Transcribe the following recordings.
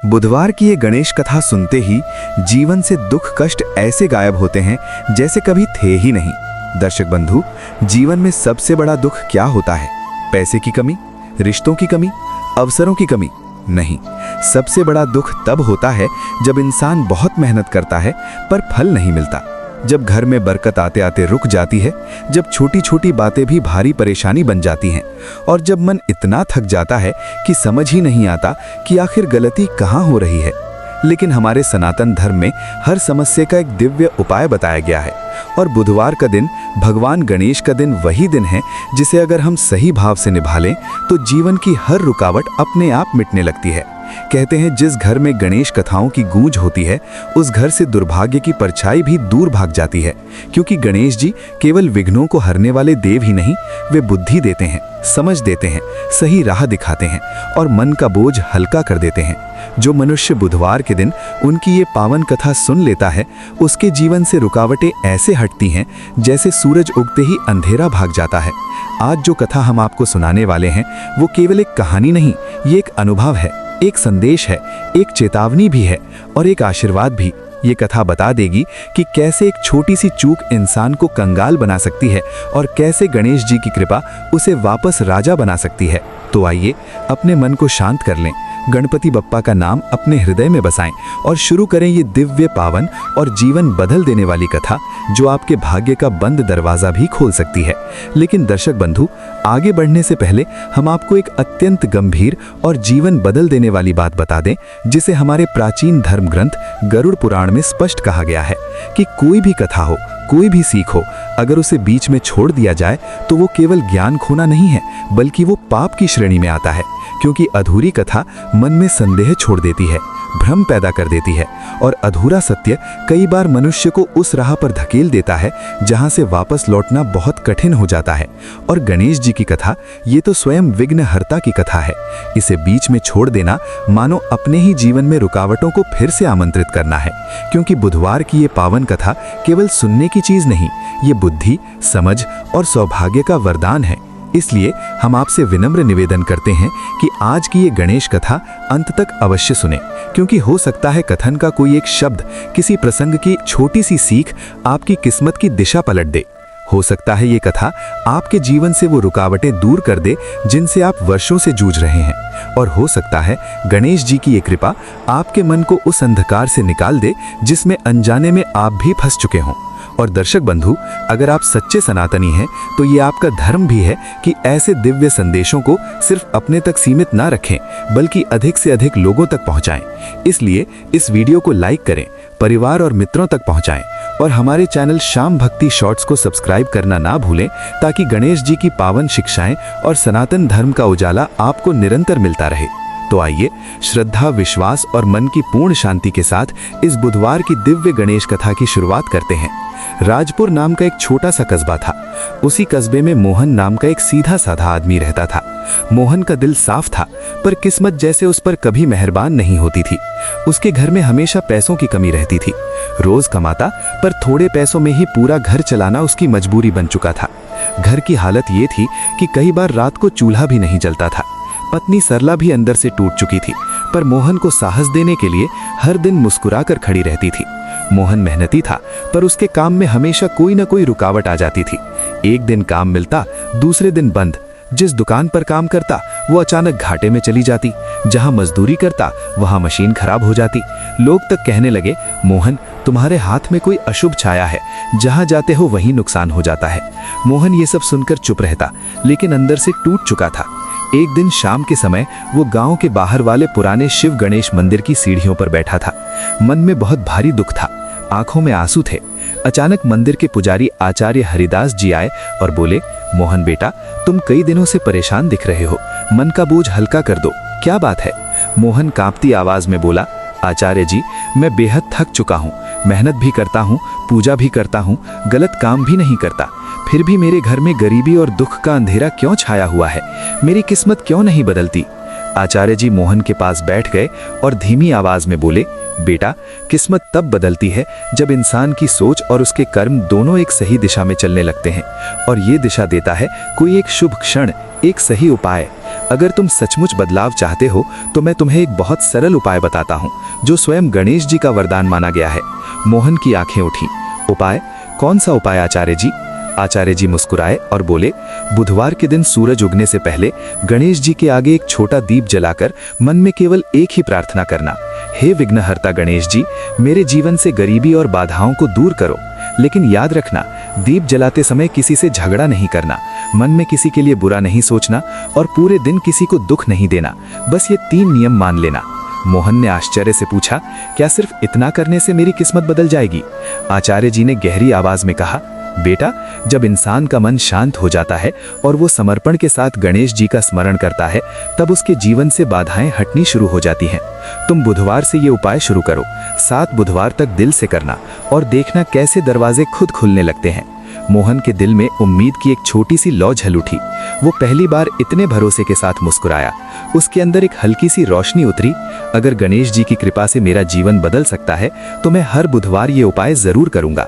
बुधवार की ये गणेश कथा सुनते ही जीवन से दुख कष्ट ऐसे गायब होते हैं जैसे कभी थे ही नहीं। दर्शक बंधु, जीवन में सबसे बड़ा दुख क्या होता है? पैसे की कमी, रिश्तों की कमी, अवसरों की कमी? नहीं, सबसे बड़ा दुख तब होता है जब इंसान बहुत मेहनत करता है पर फल नहीं मिलता, जब घर में बरकत आते आते रुक जाती है, जब छोटी छोटी बातें भी भारी परेशानी बन जाती हैं और जब मन इतना थक जाता है कि समझ ही नहीं आता कि आखिर गलती कहाँ हो रही है। लेकिन हमारे सनातन धर्म में हर समस्या का एक दिव्य उपाय बताया गया है और बुधवार का दिन, भगवान गणेश का दिन वही दिन है जिसे अगर हम सही भाव से निभा लें तो जीवन की हर रुकावट अपने आप मिटने लगती है। कहते हैं जिस घर में गणेश कथाओं की गूंज होती है उस घर से दुर्भाग्य की परछाई भी दूर भाग जाती है, क्योंकि गणेश जी केवल विघ्नों को हरने वाले देव ही नहीं, वे बुद्धि देते हैं, समझ देते हैं, सही राह दिखाते हैं और मन का बोझ हल्का कर देते हैं। जो मनुष्य बुधवार के दिन उनकी ये पावन कथा सुन लेता है, उसके जीवन से रुकावटें ऐसे हटती हैं जैसे सूरज उगते ही अंधेरा भाग जाता है। आज जो कथा हम आपको सुनाने वाले हैं वो केवल एक कहानी नहीं, ये एक अनुभव है, एक संदेश है, एक चेतावनी भी है और एक आशीर्वाद भी। ये कथा बता देगी कि कैसे एक छोटी सी चूक इंसान को कंगाल बना सकती है और कैसे गणेश जी की कृपा उसे वापस राजा बना सकती है। तो आइए अपने मन को शांत कर लें, गणपति बप्पा का नाम अपने हृदय में बसाएं और शुरू करें ये दिव्य, पावन और जीवन बदल देने वाली कथा जो आपके भाग्य का बंद दरवाजा भी खोल सकती है। लेकिन दर्शक बंधु, आगे बढ़ने से पहले हम आपको एक अत्यंत गंभीर और जीवन बदल देने वाली बात बता दें, जिसे हमारे प्राचीन धर्म ग्रंथ गरुड़ पुराण में स्पष्ट कहा गया है कि कोई भी कथा हो, कोई भी सीख हो, अगर उसे बीच में छोड़ दिया जाए तो वो केवल ज्ञान खोना नहीं है, बल्कि वो पाप की श्रेणी में आता है, क्योंकि अधूरी कथा मन में संदेह छोड़ देती है, भ्रम पैदा कर देती है और अधूरा सत्य कई बार मनुष्य को उस राह पर धकेल देता है जहां से वापस लौटना बहुत कठिन हो जाता है। और गणेश जी की कथा ये तो स्वयं विघ्नहर्ता की कथा है। इसे बीच में छोड़ देना मानो अपने ही जीवन में रुकावटों को फिर से आमंत्रित करना है, क्योंकि बुधवार की ये पावन कथा केवल सुनने की चीज नहीं, ये बुद्धि, समझ और सौभाग्य का वरदान है। इसलिए हम आपसे विनम्र निवेदन करते हैं कि आज की ये गणेश कथा अंत तक अवश्य सुने, क्योंकि हो सकता है कथन का कोई एक शब्द, किसी प्रसंग की छोटी सी सीख आपकी किस्मत की दिशा पलट दे। हो सकता है ये कथा आपके जीवन से वो रुकावटें दूर कर दे जिनसे आप वर्षों से जूझ रहे हैं, और हो सकता है गणेश जी की ये कृपा आपके मन को उस अंधकार से निकाल दे जिसमें अनजाने में आप भी फंस चुके हों। और दर्शक बंधु, अगर आप सच्चे सनातनी हैं तो ये आपका धर्म भी है कि ऐसे दिव्य संदेशों को सिर्फ अपने तक सीमित ना रखें, बल्कि अधिक से अधिक लोगों तक पहुंचाएं। इसलिए इस वीडियो को लाइक करें, परिवार और मित्रों तक पहुंचाएं और हमारे चैनल शाम भक्ति शॉर्ट्स को सब्सक्राइब करना ना भूलें, ताकि गणेश जी की पावन शिक्षाएं और सनातन धर्म का उजाला आपको निरंतर मिलता रहे। तो आइए श्रद्धा, विश्वास और मन की पूर्ण शांति के साथ इस बुधवार की दिव्य गणेश कथा की शुरुआत करते हैं। राजपुर नाम का एक छोटा सा कस्बा था। उसी कस्बे में मोहन नाम का एक सीधा साधा आदमी रहता था। मोहन का दिल साफ था, पर किस्मत जैसे उस पर कभी मेहरबान नहीं होती थी। उसके घर में हमेशा पैसों की कमी रहती थी। रोज कमाता, पर थोड़े पैसों में ही पूरा घर चलाना उसकी मजबूरी बन चुका था। घर की हालत ये थी कि कई बार रात को चूल्हा भी नहीं जलता था। पत्नी सरला भी अंदर से टूट चुकी थी, पर मोहन को साहस देने के लिए हर दिन मुस्कुराकर खड़ी रहती थी। मोहन मेहनती था, पर उसके काम में हमेशा कोई न कोई रुकावट आ जाती थी। एक दिन काम मिलता, दूसरे दिन बंद। जिस दुकान पर काम करता वो अचानक घाटे में चली जाती। जहां मजदूरी करता वहां मशीन खराब हो जाती। लोग तक कहने लगे, मोहन तुम्हारे हाथ में कोई अशुभ छाया है, जहां जाते हो वहीं नुकसान हो जाता है। मोहन ये सब सुनकर चुप रहता, लेकिन अंदर से टूट चुका था। एक दिन शाम के समय वो गांव के बाहर वाले पुराने शिव गणेश मंदिर की सीढ़ियों पर बैठा था। मन में बहुत भारी दुख था, आंखों में आंसू थे। अचानक मंदिर के पुजारी आचार्य हरिदास जी आए और बोले, मोहन बेटा, तुम कई दिनों से परेशान दिख रहे हो, मन का बोझ हल्का कर दो, क्या बात है? मोहन कांपती आवाज में बोला, आचार्य जी, मैं बेहद थक चुका हूँ। मेहनत भी करता हूँ, पूजा भी करता हूँ, गलत काम भी नहीं करता, फिर भी मेरे घर में गरीबी और दुख का अंधेरा क्यों छाया हुआ है? मेरी किस्मत क्यों नहीं बदलती? आचार्य जी मोहन के पास बैठ गए और धीमी आवाज में बोले, बेटा, किस्मत तब बदलती है जब इंसान की सोच और उसके कर्म दोनों एक सही दिशा में चलने लगते हैं, और ये दिशा देता है कोई एक शुभ क्षण, एक सही उपाय। अगर तुम सचमुच बदलाव चाहते हो तो मैं तुम्हें एक बहुत सरल उपाय बताता हूँ, जो स्वयं गणेश जी का वरदान माना गया है। मोहन की आंखें उठी। उपाय? कौन सा उपाय आचार्य जी? आचार्य जी मुस्कुराए और बोले, बुधवार के दिन सूरज उगने से पहले गणेश जी के आगे एक छोटा दीप जलाकर मन में केवल एक ही प्रार्थना करना, हे विघ्नहर्ता गणेश जी, मेरे जीवन से गरीबी और बाधाओं को दूर करो। लेकिन याद रखना, दीप जलाते समय किसी से झगड़ा नहीं करना, मन में किसी के लिए बुरा नहीं सोचना और पूरे दिन किसी को दुख नहीं देना। बस ये 3 नियम मान लेना। मोहन ने आश्चर्य से पूछा, क्या सिर्फ इतना करने से मेरी किस्मत बदल जाएगी? आचार्य जी ने गहरी आवाज में कहा, बेटा, जब इंसान का मन शांत हो जाता है और वो समर्पण के साथ गणेश जी का स्मरण करता है, तब उसके जीवन से बाधाएं हटनी शुरू हो जाती हैं। तुम बुधवार से ये उपाय शुरू करो, 7 बुधवार तक दिल से करना और देखना कैसे दरवाजे खुद खुलने लगते हैं। मोहन के दिल में उम्मीद की एक छोटी सी लौ झल उठी। वो पहली बार इतने भरोसे के साथ मुस्कुराया। उसके अंदर एक हल्की सी रोशनी उतरी। अगर गणेश जी की कृपा से मेरा जीवन बदल सकता है तो मैं हर बुधवार ये उपाय जरूर करूंगा।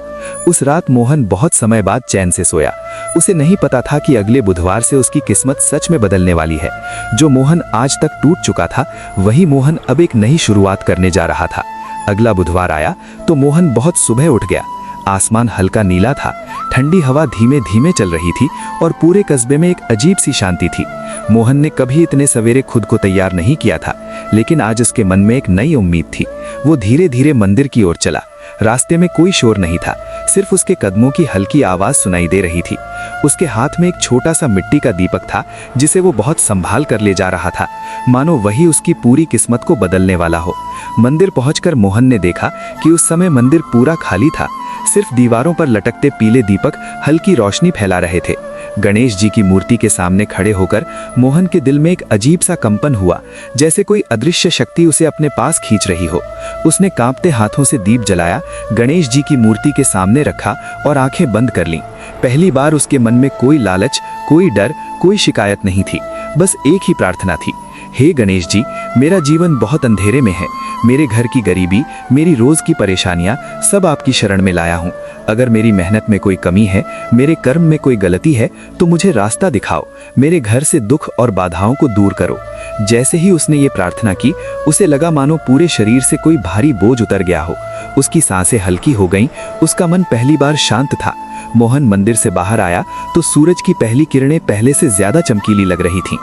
उस रात मोहन बहुत समय बाद चैन से सोया। उसे नहीं पता था कि अगले बुधवार से उसकी किस्मत सच में बदलने वाली है। जो मोहन आज तक टूट चुका था, वही मोहन अब एक नई शुरुआत करने जा रहा था। अगला बुधवार आया तो मोहन बहुत सुबह उठ गया। आसमान हल्का नीला था, ठंडी हवा धीमे धीमे चल रही थी और पूरे कस्बे में एक अजीब सी शांति थी। मोहन ने कभी इतने सवेरे खुद को तैयार नहीं किया था, लेकिन आज उसके मन में एक नई उम्मीद थी। वो धीरे धीरे मंदिर की ओर चला। रास्ते में कोई शोर नहीं था, सिर्फ उसके कदमों की हल्की आवाज सुनाई दे रही थी। उसके हाथ में एक छोटा सा मिट्टी का दीपक था, जिसे वो बहुत संभाल कर ले जा रहा था, मानो वही उसकी पूरी किस्मत को बदलने वाला हो। मंदिर पहुंचकर मोहन ने देखा कि उस समय मंदिर पूरा खाली था। सिर्फ दीवारों पर लटकते पीले दीपक हल्की रोशनी फैला रहे थे। गणेश जी की मूर्ति के सामने खड़े होकर मोहन के दिल में एक अजीब सा कंपन हुआ, जैसे कोई अदृश्य शक्ति उसे अपने पास खींच रही हो। उसने कांपते हाथों से दीप जलाया, गणेश जी की मूर्ति के सामने रखा और आंखें बंद कर लीं। पहली बार उसके मन में कोई लालच, कोई डर, कोई शिकायत नहीं थी। बस एक ही प्रार्थना थी, हे गणेश जी, मेरा जीवन बहुत अंधेरे में है। मेरे घर की गरीबी, मेरी रोज की परेशानियां सब आपकी शरण में लाया हूँ। अगर मेरी मेहनत में कोई कमी है, मेरे कर्म में कोई गलती है, तो मुझे रास्ता दिखाओ। मेरे घर से दुख और बाधाओं को दूर करो। जैसे ही उसने ये प्रार्थना की, उसे लगा मानो पूरे शरीर से कोई भारी बोझ उतर गया हो। उसकी सांसें हल्की हो गईं, उसका मन पहली बार शांत था। मोहन मंदिर से बाहर आया तो सूरज की पहली किरणें पहले से ज्यादा चमकीली लग रही थीं।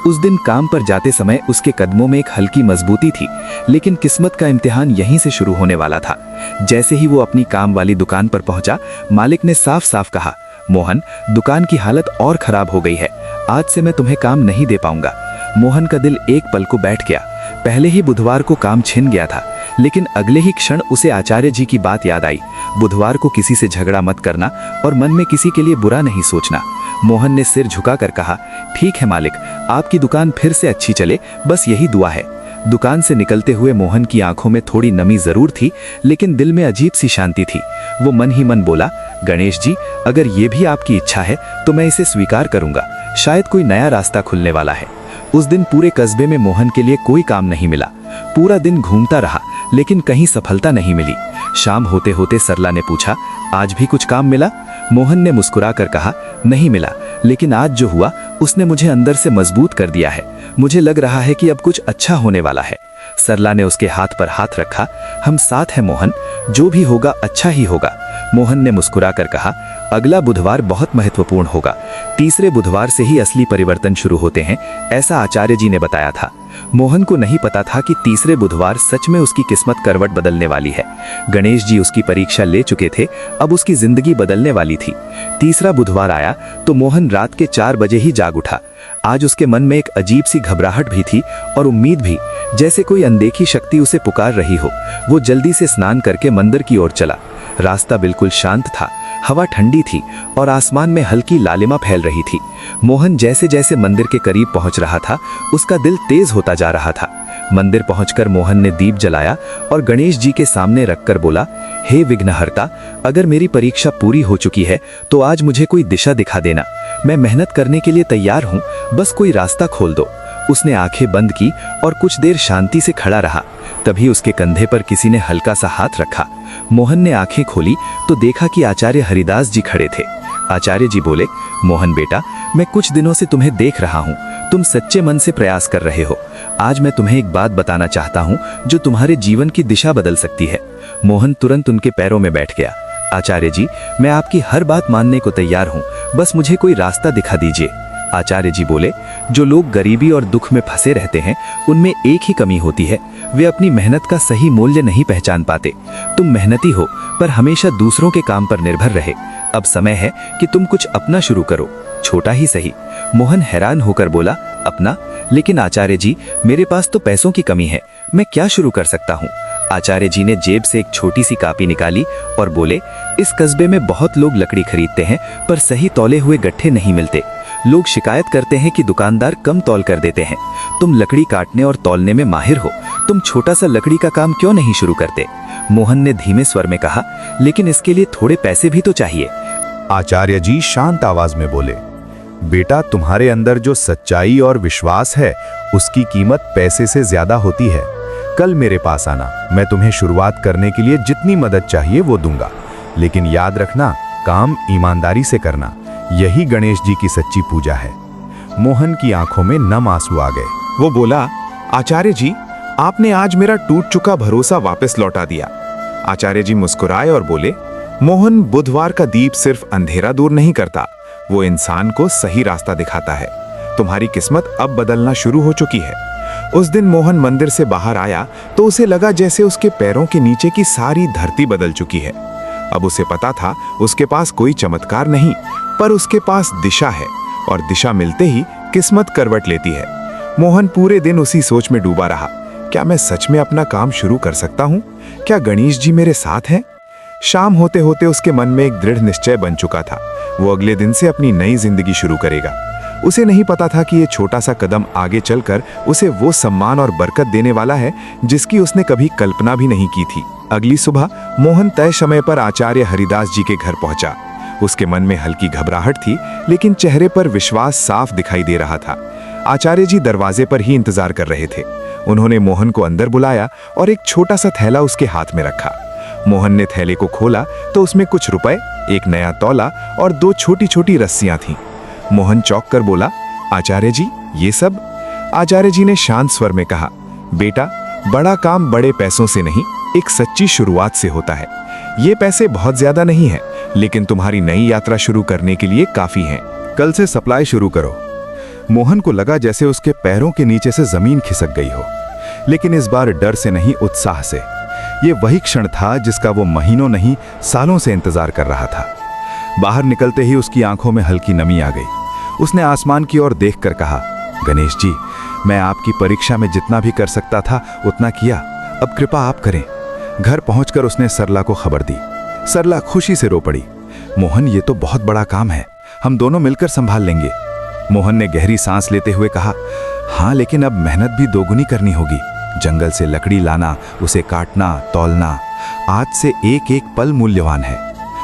उस दिन काम पर जाते समय उसके कदमों में एक हल्की मजबूती थी, लेकिन किस्मत का इम्तिहान यहीं से शुरू होने वाला था। जैसे ही वो अपनी काम वाली दुकान पर पहुंचा, मालिक ने साफ साफ कहा, मोहन, दुकान की हालत और खराब हो गई है, आज से मैं तुम्हें काम नहीं दे पाऊंगा। मोहन का दिल एक पल को बैठ गया। पहले ही बुधवार को काम छिन गया था, लेकिन अगले ही क्षण उसे आचार्य जी की बात याद आई, बुधवार को किसी से झगड़ा मत करना और मन में किसी के लिए बुरा नहीं सोचना। मोहन ने सिर झुकाकर कहा, ठीक है मालिक, आपकी दुकान फिर से अच्छी चले, बस यही दुआ है। दुकान से निकलते हुए मोहन की आंखों में थोड़ी नमी जरूर थी, लेकिन दिल में अजीब सी शांति थी। वो मन ही मन बोला, गणेश जी, अगर ये भी आपकी इच्छा है तो मैं इसे स्वीकार करूंगा। शायद कोई नया रास्ता खुलने वाला है। उस दिन पूरे कस्बे में मोहन के लिए कोई काम नहीं मिला। पूरा दिन घूमता रहा, लेकिन कहीं सफलता नहीं मिली। शाम होते होते सरला ने पूछा, आज भी कुछ काम मिला? मोहन ने मुस्कुराकर कहा, नहीं मिला, लेकिन आज जो हुआ उसने मुझे अंदर से मजबूत कर दिया है। मुझे लग रहा है कि अब कुछ अच्छा होने वाला है। सरला ने उसके हाथ पर हाथ रखा, हम साथ हैं मोहन, जो भी होगा अच्छा ही होगा। मोहन ने मुस्कुराकर कहा, अगला बुधवार बहुत महत्वपूर्ण होगा। तीसरे बुधवार से ही असली परिवर्तन शुरू होते हैं, ऐसा आचार्य जी ने बताया था। मोहन को नहीं पता था कि तीसरे बुधवार सच में उसकी किस्मत करवट बदलने वाली है। गणेश जी उसकी परीक्षा ले चुके थे, अब उसकी जिंदगी बदलने वाली थी। तीसरा बुधवार आया तो मोहन रात के 4 बजे ही जाग उठा। आज उसके मन में एक अजीब सी घबराहट भी थी और उम्मीद भी, जैसे कोई अनदेखी शक्ति उसे पुकार रही हो। वो जल्दी से स्नान करके मंदिर की ओर चला। रास्ता बिल्कुल शांत था, हवा ठंडी थी और आसमान में हल्की लालिमा फैल रही थी। मोहन जैसे जैसे मंदिर के करीब पहुंच रहा था, उसका दिल तेज होता जा रहा था। मंदिर पहुंचकर मोहन ने दीप जलाया और गणेश जी के सामने रखकर बोला, हे विघ्नहर्ता, अगर मेरी परीक्षा पूरी हो चुकी है तो आज मुझे कोई दिशा दिखा देना। मैं मेहनत करने के लिए तैयार हूँ, बस कोई रास्ता खोल दो। उसने आंखें बंद की और कुछ देर शांति से खड़ा रहा। तभी उसके कंधे पर किसी ने हल्का सा हाथ रखा। मोहन ने आंखें खोली तो देखा कि आचार्य हरिदास जी खड़े थे। आचार्य जी बोले, मोहन बेटा, मैं कुछ दिनों से तुम्हें देख रहा हूँ। तुम सच्चे मन से प्रयास कर रहे हो। आज मैं तुम्हें एक बात बताना चाहता हूँ जो तुम्हारे जीवन की दिशा बदल सकती है। मोहन तुरंत उनके पैरों में बैठ गया। आचार्य जी, मैं आपकी हर बात मानने को तैयार हूँ, बस मुझे कोई रास्ता दिखा दीजिए। आचार्य जी बोले, जो लोग गरीबी और दुख में फंसे रहते हैं उनमें एक ही कमी होती है, वे अपनी मेहनत का सही मूल्य नहीं पहचान पाते। तुम मेहनती हो पर हमेशा दूसरों के काम पर निर्भर रहे। अब समय है कि तुम कुछ अपना शुरू करो, छोटा ही सही। मोहन हैरान होकर बोला, अपना? लेकिन आचार्य जी, मेरे पास तो पैसों की कमी है, मैं क्या शुरू कर सकता हूँ? आचार्य जी ने जेब से एक छोटी सी कापी निकाली और बोले, इस कस्बे में बहुत लोग लकड़ी खरीदते हैं पर सही तौले हुए गट्ठे नहीं मिलते। लोग शिकायत करते हैं कि दुकानदार कम तौल कर देते हैं। तुम लकड़ी काटने और तौलने में माहिर हो, तुम छोटा सा लकड़ी का काम क्यों नहीं शुरू करते? मोहन ने धीमे स्वर में कहा, लेकिन इसके लिए थोड़े पैसे भी तो चाहिए। आचार्य जी शांत आवाज में बोले, बेटा, तुम्हारे अंदर जो सच्चाई और विश्वास है उसकी कीमत पैसे से ज्यादा होती है। कल मेरे पास आना, मैं तुम्हें शुरुआत करने के लिए जितनी मदद चाहिए वो दूंगा। लेकिन याद रखना, काम ईमानदारी से करना। यही गणेश जी की सच्ची पूजा है। मोहन की आंखों में नम आंसू आ गए। वो बोला, आचार्य जी, आपने आज मेरा टूट चुका भरोसा वापस लौटा दिया। आचार्य जी मुस्कुराए और बोले, मोहन, बुधवार का दीप सिर्फ अंधेरा दूर नहीं करता, वो इंसान को सही रास्ता दिखाता है। तुम्हारी किस्मत अब बदलना शुरू हो चुकी है। उस दिन मोहन मंदिर से बाहर आया तो उसे लगा जैसे उसके पैरों के नीचे की सारी धरती बदल चुकी है। अब उसे पता था उसके पास कोई चमत्कार नहीं, पर उसके पास दिशा है, और दिशा मिलते ही किस्मत करवट लेती है। मोहन पूरे दिन उसी सोच में डूबा रहा, क्या मैं सच में अपना काम शुरू कर सकता हूँ? क्या गणेश जी मेरे साथ हैं? शाम होते होते उसके मन में एक दृढ़ निश्चय बन चुका था। वो अगले दिन से अपनी नई जिंदगी शुरू करेगा। उसे नहीं पता था कि ये छोटा सा कदम आगे चलकर उसे वो सम्मान और बरकत देने वाला है जिसकी उसने कभी कल्पना भी नहीं की थी। अगली सुबह मोहन तय समय पर आचार्य हरिदास जी के घर पहुंचा। उसके मन में हल्की घबराहट थी, लेकिन चेहरे पर विश्वास साफ दिखाई दे रहा था। आचार्य जी दरवाजे पर ही इंतजार कर रहे थे। उन्होंने मोहन को अंदर बुलाया और एक छोटा सा थैला उसके हाथ में रखा। मोहन ने थैले को खोला तो उसमें कुछ रुपए, एक नया तौला और 2 छोटी छोटी रस्सियां थीं। मोहन चौंक कर बोला, आचार्य जी, ये सब? आचार्य जी ने शांत स्वर में कहा, बेटा, बड़ा काम बड़े पैसों से नहीं, एक सच्ची शुरुआत से होता है। ये पैसे बहुत ज्यादा नहीं है, लेकिन तुम्हारी नई यात्रा शुरू करने के लिए काफी हैं। कल से सप्लाई शुरू करो। मोहन को लगा जैसे उसके पैरों के नीचे से जमीन खिसक गई हो, लेकिन इस बार डर से नहीं, उत्साह से। ये वही क्षण था जिसका वो महीनों नहीं, सालों से इंतजार कर रहा था। बाहर निकलते ही उसकी आंखों में हल्की नमी आ गई। उसने आसमान की ओर देखकर कहा, गणेश जी, मैं आपकी परीक्षा में जितना भी कर सकता था उतना किया, अब कृपा आप करें। घर पहुंचकर उसने सरला को खबर दी। सरला खुशी से रो पड़ी, मोहन, ये तो बहुत बड़ा काम है, हम दोनों मिलकर संभाल लेंगे। मोहन ने गहरी सांस लेते हुए कहा, हाँ, लेकिन अब मेहनत भी दोगुनी करनी होगी। जंगल से लकड़ी लाना, उसे काटना, तौलना, आज से एक एक पल मूल्यवान है।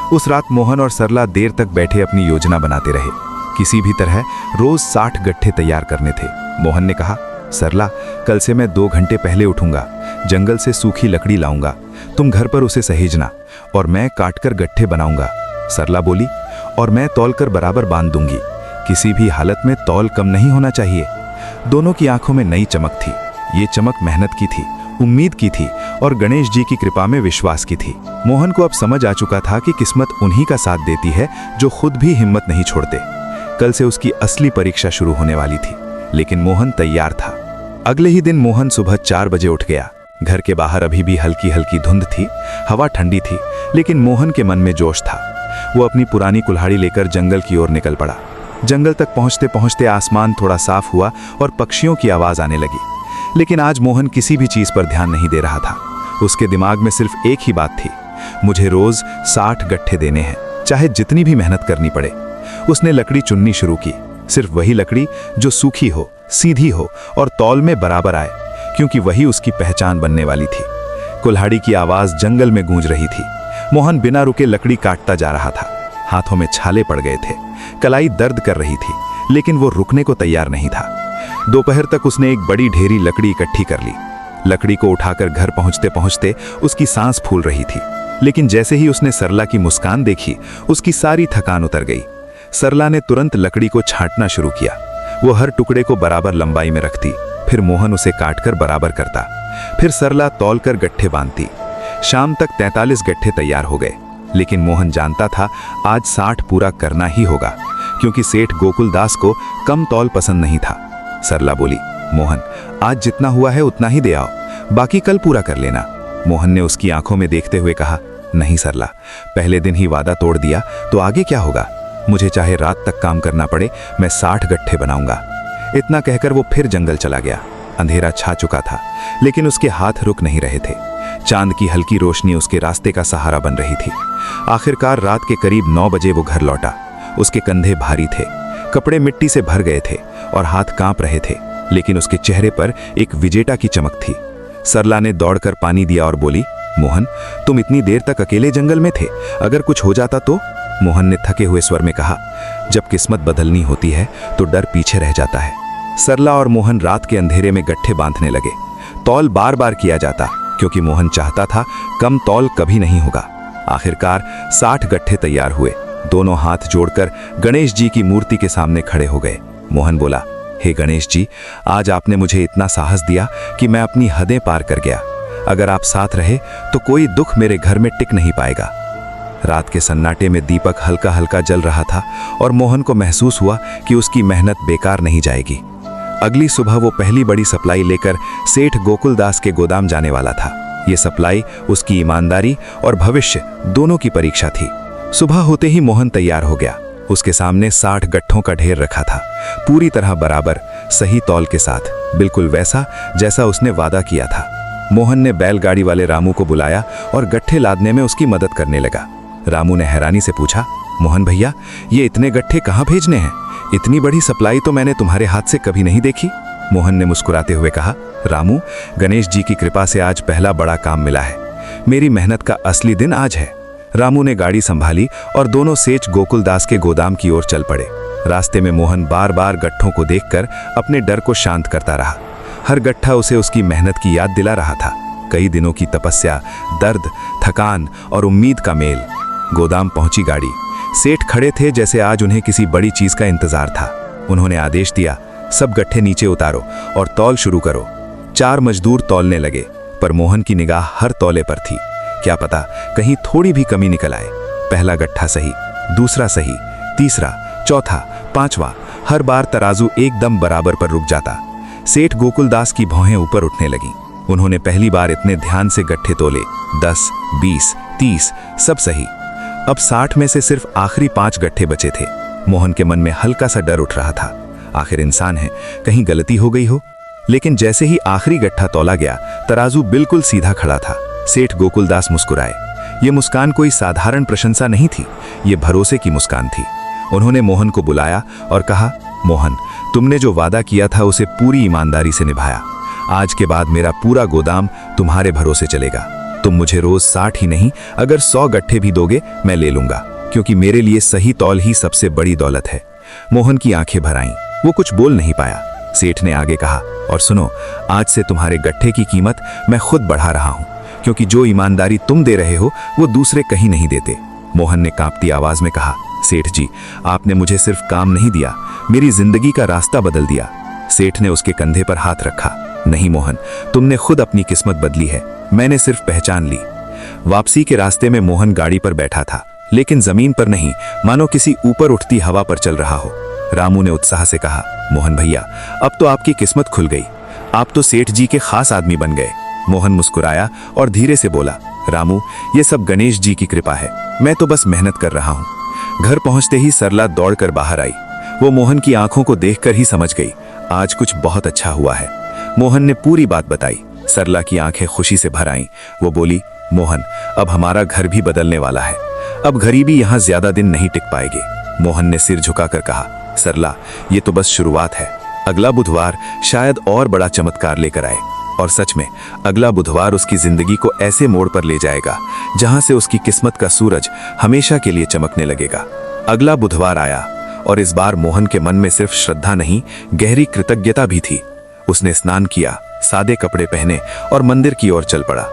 उस रात मोहन और सरला देर तक बैठे अपनी योजना बनाते रहे। किसी भी तरह रोज 60 गट्ठे तैयार करने थे। मोहन ने कहा, सरला, कल से मैं 2 घंटे पहले उठूंगा, जंगल से सूखी लकड़ी लाऊंगा, तुम घर पर उसे सहेजना और मैं काटकर गट्ठे बनाऊंगा। सरला बोली, और मैं तौलकर बराबर बांध दूंगी, किसी भी हालत में तौल कम नहीं होना चाहिए। दोनों की आंखों में नई चमक थी। ये चमक मेहनत की थी, उम्मीद की थी और गणेश जी की कृपा में विश्वास की थी। मोहन को अब समझ आ चुका था कि किस्मत उन्हीं का साथ देती है जो खुद भी हिम्मत नहीं छोड़ते। कल से उसकी असली परीक्षा शुरू होने वाली थी, लेकिन मोहन तैयार था। अगले ही दिन मोहन सुबह 4 बजे उठ गया। घर के बाहर अभी भी हल्की हल्की धुंध थी, हवा ठंडी थी, लेकिन मोहन के मन में जोश था। वो अपनी पुरानी कुल्हाड़ी लेकर जंगल की ओर निकल पड़ा। जंगल तक पहुंचते पहुंचते आसमान थोड़ा साफ हुआ और पक्षियों की आवाज आने लगी। लेकिन आज मोहन किसी भी चीज पर ध्यान नहीं दे रहा था। उसके दिमाग में सिर्फ एक ही बात थी, मुझे रोज 60 गट्ठे देने हैं, चाहे जितनी भी मेहनत करनी पड़े। उसने लकड़ी चुननी शुरू की, सिर्फ वही लकड़ी जो सूखी हो, सीधी हो और तौल में बराबर आए, क्योंकि वही उसकी पहचान बनने वाली थी। कुल्हाड़ी की आवाज जंगल में गूंज रही थी। मोहन बिना रुके लकड़ी काटता जा रहा था। हाथों में छाले पड़ गए थे, कलाई दर्द कर रही थी, लेकिन वो रुकने को तैयार नहीं था। दोपहर तक उसने एक बड़ी ढेरी लकड़ी इकट्ठी कर ली। लकड़ी को उठाकर घर पहुंचते पहुंचते उसकी सांस फूल रही थी, लेकिन जैसे ही उसने सरला की मुस्कान देखी, उसकी सारी थकान उतर गई। सरला ने तुरंत लकड़ी को छांटना शुरू किया। वो हर टुकड़े को बराबर लंबाई में रखती, फिर मोहन उसे काटकर बराबर करता, फिर सरला तौलकर गट्ठे बांधती। शाम तक 43 गट्ठे तैयार हो गए, लेकिन मोहन जानता था आज 60 पूरा करना ही होगा, क्योंकि सेठ गोकुलदास को कम तौल पसंद नहीं था। सरला बोली, मोहन, आज जितना हुआ है उतना ही दे आओ, बाकी कल पूरा कर लेना। मोहन ने उसकी आंखों में देखते हुए कहा, नहीं सरला, पहले दिन ही वादा तोड़ दिया तो आगे क्या होगा? मुझे चाहे रात तक काम करना पड़े, मैं 60 गट्ठे बनाऊंगा। इतना कहकर वो फिर जंगल चला गया। अंधेरा छा चुका था, लेकिन उसके हाथ रुक नहीं रहे थे। चांद की हल्की रोशनी उसके रास्ते का सहारा बन रही थी। आखिरकार रात के करीब 9 बजे वो घर लौटा। उसके कंधे भारी थे, कपड़े मिट्टी से भर गए थे और हाथ कांप रहे थे, लेकिन उसके चेहरे पर एक विजेता की चमक थी। सरला ने दौड़कर पानी दिया और बोली, मोहन, तुम इतनी देर तक अकेले जंगल में थे, अगर कुछ हो जाता तो? मोहन ने थके हुए स्वर में कहा, जब किस्मत बदलनी होती है तो डर पीछे रह जाता है। सरला और मोहन रात के अंधेरे में गट्ठे बांधने लगे। तौल बार बार किया जाता, क्योंकि मोहन चाहता था कम तौल कभी नहीं होगा। आखिरकार 60 गट्ठे तैयार हुए। दोनों हाथ जोड़कर गणेश जी की मूर्ति के सामने खड़े हो गए। मोहन बोला, हे गणेश जी, आज आपने मुझे इतना साहस दिया कि मैं अपनी हदें पार कर गया। अगर आप साथ रहे तो कोई दुख मेरे घर में टिक नहीं पाएगा। रात के सन्नाटे में दीपक हल्का हल्का जल रहा था और मोहन को महसूस हुआ कि उसकी मेहनत बेकार नहीं जाएगी। अगली सुबह वो पहली बड़ी सप्लाई लेकर सेठ गोकुलदास के गोदाम जाने वाला था। ये सप्लाई उसकी ईमानदारी और भविष्य दोनों की परीक्षा थी। सुबह होते ही मोहन तैयार हो गया। उसके सामने 60 गट्ठों का ढेर रखा था, पूरी तरह बराबर, सही तौल के साथ, बिल्कुल वैसा जैसा उसने वादा किया था। मोहन ने बैलगाड़ी वाले रामू को बुलाया और गट्ठे लादने में उसकी मदद करने लगा। रामू ने हैरानी से पूछा, मोहन भैया, ये इतने गट्ठे कहाँ भेजने हैं? इतनी बड़ी सप्लाई तो मैंने तुम्हारे हाथ से कभी नहीं देखी। मोहन ने मुस्कुराते हुए कहा, रामू, गणेश जी की कृपा से आज पहला बड़ा काम मिला है। मेरी मेहनत का असली दिन आज है। रामू ने गाड़ी संभाली और दोनों सेठ गोकुलदास के गोदाम की ओर चल पड़े। रास्ते में मोहन बार बार गट्ठों को देखकर अपने डर को शांत करता रहा। हर गट्ठा उसे उसकी मेहनत की याद दिला रहा था। कई दिनों की तपस्या, दर्द, थकान और उम्मीद का मेल। गोदाम पहुंची गाड़ी। सेठ खड़े थे जैसे आज उन्हें किसी बड़ी चीज का इंतजार था। उन्होंने आदेश दिया, सब गट्ठे नीचे उतारो और तौल शुरू करो। 4 मजदूर तौलने लगे, पर मोहन की निगाह हर तौले पर थी। क्या पता कहीं थोड़ी भी कमी निकल आए। पहला गट्ठा सही, दूसरा सही, तीसरा, चौथा, पांचवा, हर बार तराजू एकदम बराबर पर रुक जाता। सेठ गोकुलदास की भौहें ऊपर उठने लगीं। उन्होंने पहली बार इतने ध्यान से गट्ठे तोले। 10, 20, 30, सब सही। अब 60 में से सिर्फ आखिरी 5 गट्ठे बचे थे। मोहन के मन में हल्का सा डर उठ रहा था। आखिर इंसान है, कहीं गलती हो गई हो। लेकिन जैसे ही आखिरी गट्ठा तौला गया, तराजू बिल्कुल सीधा खड़ा था। सेठ गोकुलदास मुस्कुराए। ये मुस्कान कोई साधारण प्रशंसा नहीं थी, ये भरोसे की मुस्कान थी। उन्होंने मोहन को बुलाया और कहा, मोहन, तुमने जो वादा किया था उसे पूरी ईमानदारी से निभाया। आज के बाद मेरा पूरा गोदाम तुम्हारे भरोसे चलेगा। तुम मुझे रोज 60 ही नहीं, अगर 100 गट्ठे भी दोगे मैं ले लूंगा, क्योंकि मेरे लिए सही तौल ही सबसे बड़ी दौलत है। मोहन की आंखें भर आईं। वो कुछ बोल नहीं पाया। सेठ ने आगे कहा, और सुनो, आज से तुम्हारे गट्ठे की कीमत मैं खुद बढ़ा रहा हूं, क्योंकि जो ईमानदारी तुम दे रहे हो वो दूसरे कहीं नहीं देते। मोहन ने कांपती आवाज में कहा, सेठ जी, आपने मुझे सिर्फ काम नहीं दिया, मेरी जिंदगी का रास्ता बदल दिया। सेठ ने उसके कंधे पर हाथ रखा। नहीं मोहन, तुमने खुद अपनी किस्मत बदली है, मैंने सिर्फ पहचान ली। वापसी के रास्ते में मोहन गाड़ी पर बैठा था, लेकिन जमीन पर नहीं, मानो किसी ऊपर उठती हवा पर चल रहा हो। रामू ने उत्साह से कहा, मोहन भैया, अब तो आपकी किस्मत खुल गई, आप तो सेठ जी के खास आदमी बन गए। मोहन मुस्कुराया और धीरे से बोला, रामू, ये सब गणेश जी की कृपा है, मैं तो बस मेहनत कर रहा हूँ। घर पहुंचते ही सरला दौड़कर बाहर आई। वो मोहन की आंखों को देखकर ही समझ गई, आज कुछ बहुत अच्छा हुआ है। मोहन ने पूरी बात बताई। सरला की आंखें खुशी से भर आईं। वो बोली, मोहन, अब हमारा घर भी बदलने वाला है, अब गरीबी यहाँ ज्यादा दिन नहीं टिक पाएगी। मोहन ने सिर झुकाकर कहा, सरला, ये तो बस शुरुआत है, अगला बुधवार शायद और बड़ा चमत्कार लेकर आए। और सच में अगला बुधवार उसकी जिंदगी को ऐसे मोड़ पर ले जाएगा जहां से उसकी किस्मत का सूरज हमेशा के लिए चमकने लगेगा। अगला बुधवार आया और इस बार मोहन के मन में सिर्फ श्रद्धा नहीं, गहरी कृतज्ञता भी थी। उसने स्नान किया, सादे कपड़े पहने और मंदिर की ओर चल पड़ा।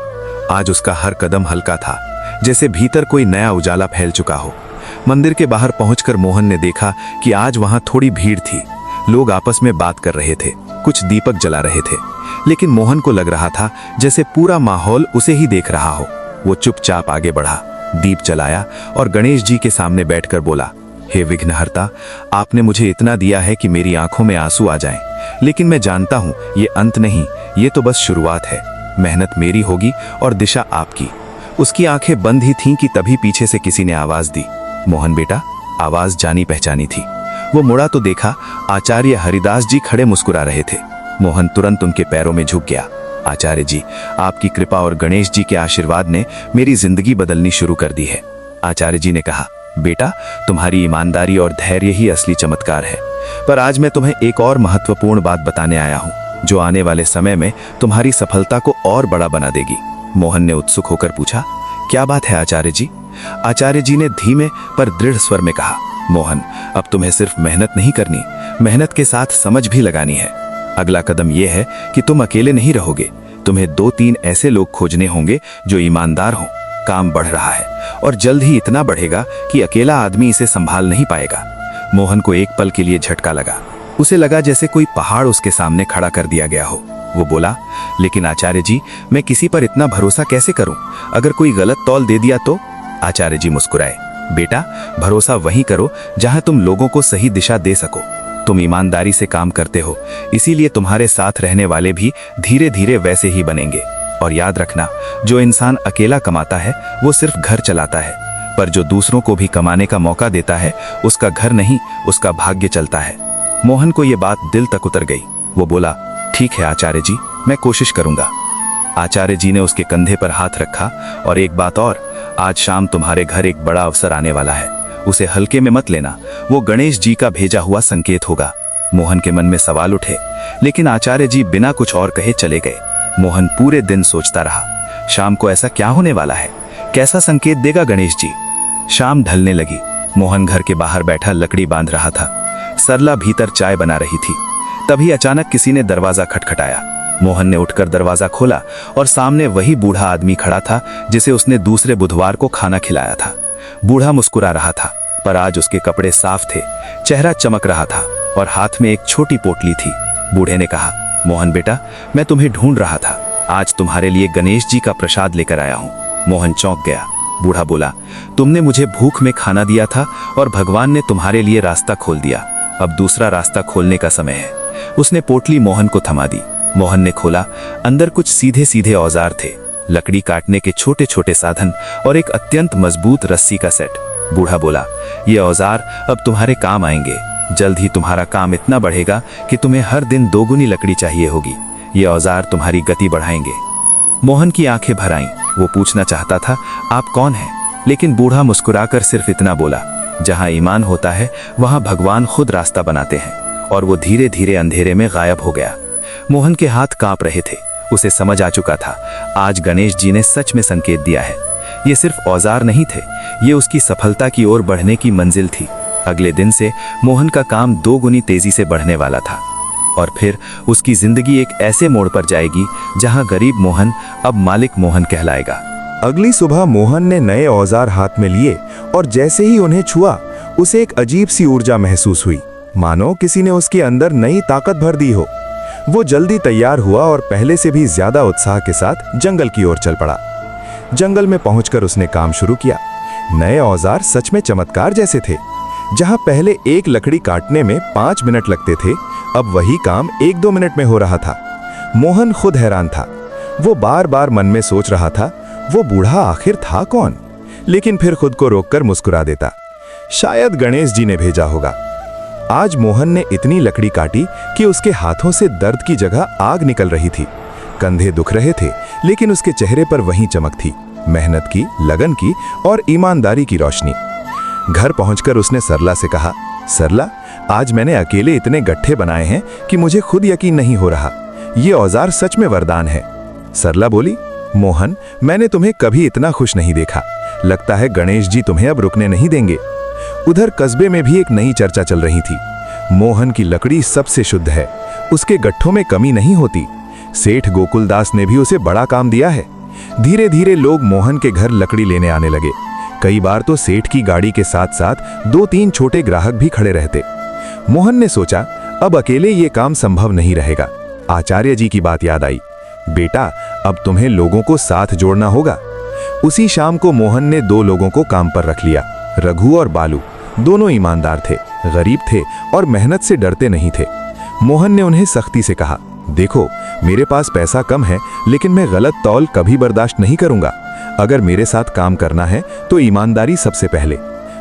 आज उसका हर कदम हल्का था, जैसे भीतर कोई नया उजाला फैल चुका हो। मंदिर के बाहर पहुंचकर मोहन ने देखा कि आज वहां थोड़ी भीड़ थी। लोग आपस में बात कर रहे थे, कुछ दीपक जला रहे थे, लेकिन मोहन को लग रहा था जैसे पूरा माहौल उसे ही देख रहा हो। वो चुपचाप आगे बढ़ा, दीप जलाया और गणेश जी के सामने बैठकर बोला, हे विघ्नहर्ता, आपने मुझे इतना दिया है कि मेरी आंखों में आंसू आ जाएं, लेकिन मैं जानता हूं ये अंत नहीं, ये तो बस शुरुआत है। मेहनत मेरी होगी और दिशा आपकी। उसकी आंखें बंद ही थीं कि तभी पीछे से किसी ने आवाज दी, मोहन बेटा। आवाज जानी पहचानी थी। वो मुड़ा तो देखा आचार्य हरिदास जी खड़े मुस्कुरा रहे थे। मोहन तुरंत उनके पैरों में झुक गया। आचार्य जी, आपकी कृपा और गणेश जी के आशीर्वाद ने मेरी जिंदगी बदलनी शुरू कर दी है। आचार्य जी ने कहा, बेटा, तुम्हारी ईमानदारी और धैर्य ही असली चमत्कार है। पर आज मैं तुम्हें एक और महत्वपूर्ण बात बताने आया हूँ, जो आने वाले समय में तुम्हारी सफलता को और बड़ा बना देगी। मोहन ने उत्सुक होकर पूछा, क्या बात है आचार्य जी? आचार्य जी ने धीमे पर दृढ़ स्वर में कहा, मोहन, अब तुम्हें सिर्फ मेहनत नहीं करनी, मेहनत के साथ समझ भी लगानी है। अगला कदम यह है कि तुम अकेले नहीं रहोगे। तुम्हें 2-3 ऐसे लोग खोजने होंगे जो ईमानदार हों। काम बढ़ रहा है और जल्द ही इतना बढ़ेगा कि अकेला आदमी इसे संभाल नहीं पाएगा। मोहन को एक पल के लिए झटका लगा। उसे लगा जैसे कोई पहाड़ उसके सामने खड़ा कर दिया गया हो। वो बोला, लेकिन आचार्य जी, मैं किसी पर इतना भरोसा कैसे करूं? अगर कोई गलत तौल दे दिया तो? आचार्य जी मुस्कुराए, बेटा, भरोसा वहीं करो जहां तुम लोगों को सही दिशा दे सको। तुम ईमानदारी से काम करते हो, इसीलिए तुम्हारे साथ रहने वाले भी धीरे धीरे वैसे ही बनेंगे। और याद रखना, जो इंसान अकेला कमाता है वो सिर्फ घर चलाता है, पर जो दूसरों को भी कमाने का मौका देता है उसका घर नहीं, उसका भाग्य चलता है। मोहन को ये बात दिल तक उतर गई। वो बोला, ठीक है आचार्य जी, मैं कोशिश करूंगा। आचार्य जी ने उसके कंधे पर हाथ रखा, और एक बात और, आज शाम तुम्हारे घर एक बड़ा अवसर आने वाला है, उसे हल्के में मत लेना। वो गणेश जी का भेजा हुआ संकेत होगा। मोहन के मन में सवाल उठे, लेकिन आचार्य जी बिना कुछ और कहे चले गए। मोहन पूरे दिन सोचता रहा, शाम को ऐसा क्या होने वाला है? कैसा संकेत देगा गणेश जी? शाम ढलने लगी। मोहन घर के बाहर बैठा लकड़ी बांध रहा था। सरला भीतर चाय बना रही थी। तभी अचानक किसी ने दरवाजा खटखटाया। मोहन ने उठकर दरवाजा खोला और सामने वही बूढ़ा आदमी खड़ा था जिसे उसने दूसरे बुधवार को खाना खिलाया था। बूढ़ा मुस्कुरा रहा था, पर आज उसके कपड़े साफ थे, चेहरा चमक रहा था और हाथ में एक छोटी पोटली थी। बूढ़े ने कहा, मोहन बेटा, मैं तुम्हें ढूंढ रहा था। आज तुम्हारे लिए गणेश जी का प्रसाद लेकर आया हूँ। मोहन चौंक गया। बूढ़ा बोला, तुमने मुझे भूख में खाना दिया था और भगवान ने तुम्हारे लिए रास्ता खोल दिया। अब दूसरा रास्ता खोलने का समय है। उसने पोटली मोहन को थमा दी। मोहन ने खोला। अंदर कुछ सीधे सीधे औजार थे, लकड़ी काटने के छोटे छोटे साधन और एक अत्यंत मजबूत रस्सी का सेट। बूढ़ा बोला, ये औजार अब तुम्हारे काम आएंगे। जल्द ही तुम्हारा काम इतना बढ़ेगा कि तुम्हें हर दिन 2 गुनी लकड़ी चाहिए होगी। ये औजार तुम्हारी गति बढ़ाएंगे। मोहन की आंखें भर आईं। वो पूछना चाहता था, आप कौन हैं? लेकिन बूढ़ा मुस्कुराकर सिर्फ इतना बोला, जहां ईमान होता है वहां भगवान खुद रास्ता बनाते हैं। और वो धीरे धीरे अंधेरे में गायब हो गया। मोहन के हाथ कांप रहे थे। उसे समझ आ चुका था, आज गणेश जी ने सच में संकेत दिया है। ये सिर्फ औजार नहीं थे, ये उसकी सफलता की ओर बढ़ने की मंजिल थी। अगले दिन से मोहन का काम 2 गुनी तेजी से बढ़ने वाला था। और फिर उसकी जिंदगी एक ऐसे मोड़ पर जाएगी जहां गरीब मोहन अब मालिक मोहन कहलाएगा। अगली सुबह मोहन ने नए औजार हाथ में लिए और जैसे ही उन्हें छुआ, उसे एक अजीब सी ऊर्जा महसूस हुई, मानो किसी ने उसके अंदर नई ताकत भर दी हो। वो जल्दी तैयार हुआ और पहले से भी ज्यादा उत्साह के साथ जंगल की ओर चल पड़ा। जंगल में पहुंचकर उसने काम शुरू किया। नए औजार सच में चमत्कार जैसे थे। जहां पहले एक लकड़ी काटने में 5 मिनट लगते थे, अब वही काम 1-2 मिनट में हो रहा था। मोहन खुद हैरान था। वो बार बार मन में सोच रहा था, वो बूढ़ा आखिर था कौन? लेकिन फिर खुद को रोककर मुस्कुरा देता, शायद गणेश जी ने भेजा होगा। आज मोहन ने इतनी लकड़ी काटी कि उसके हाथों से दर्द की जगह आग निकल रही थी। कंधे दुख रहे थे, लेकिन उसके चेहरे पर वही चमक थी, मेहनत की, लगन की और ईमानदारी की रोशनी। घर पहुंचकर उसने सरला से कहा, सरला, आज मैंने अकेले इतने गट्ठे बनाए हैं कि मुझे खुद यकीन नहीं हो रहा। ये औजार सच में वरदान है। सरला बोली, मोहन, मैंने तुम्हें कभी इतना खुश नहीं देखा। लगता है गणेश जी तुम्हें अब रुकने नहीं देंगे। उधर कस्बे में भी एक नई चर्चा चल रही थी। मोहन की लकड़ी सबसे शुद्ध है, उसके गट्ठों में कमी नहीं होती। सेठ गोकुलदास ने भी उसे बड़ा काम दिया है। धीरे धीरे लोग मोहन के घर लकड़ी लेने आने लगे। कई बार तो सेठ की गाड़ी के साथ साथ 2-3 छोटे ग्राहक भी खड़े रहते। मोहन ने सोचा अब अकेले ये काम संभव नहीं रहेगा। आचार्य जी की बात याद आई, बेटा अब तुम्हें लोगों को साथ जोड़ना होगा। उसी शाम को मोहन ने 2 लोगों को काम पर रख लिया। रघु और बालू दोनों ईमानदार थे, गरीब थे और मेहनत से डरते नहीं थे। मोहन ने उन्हें सख्ती से कहा, देखो मेरे पास पैसा कम है, लेकिन मैं गलत तौल कभी बर्दाश्त नहीं करूंगा। अगर मेरे साथ काम करना है तो ईमानदारी सबसे पहले।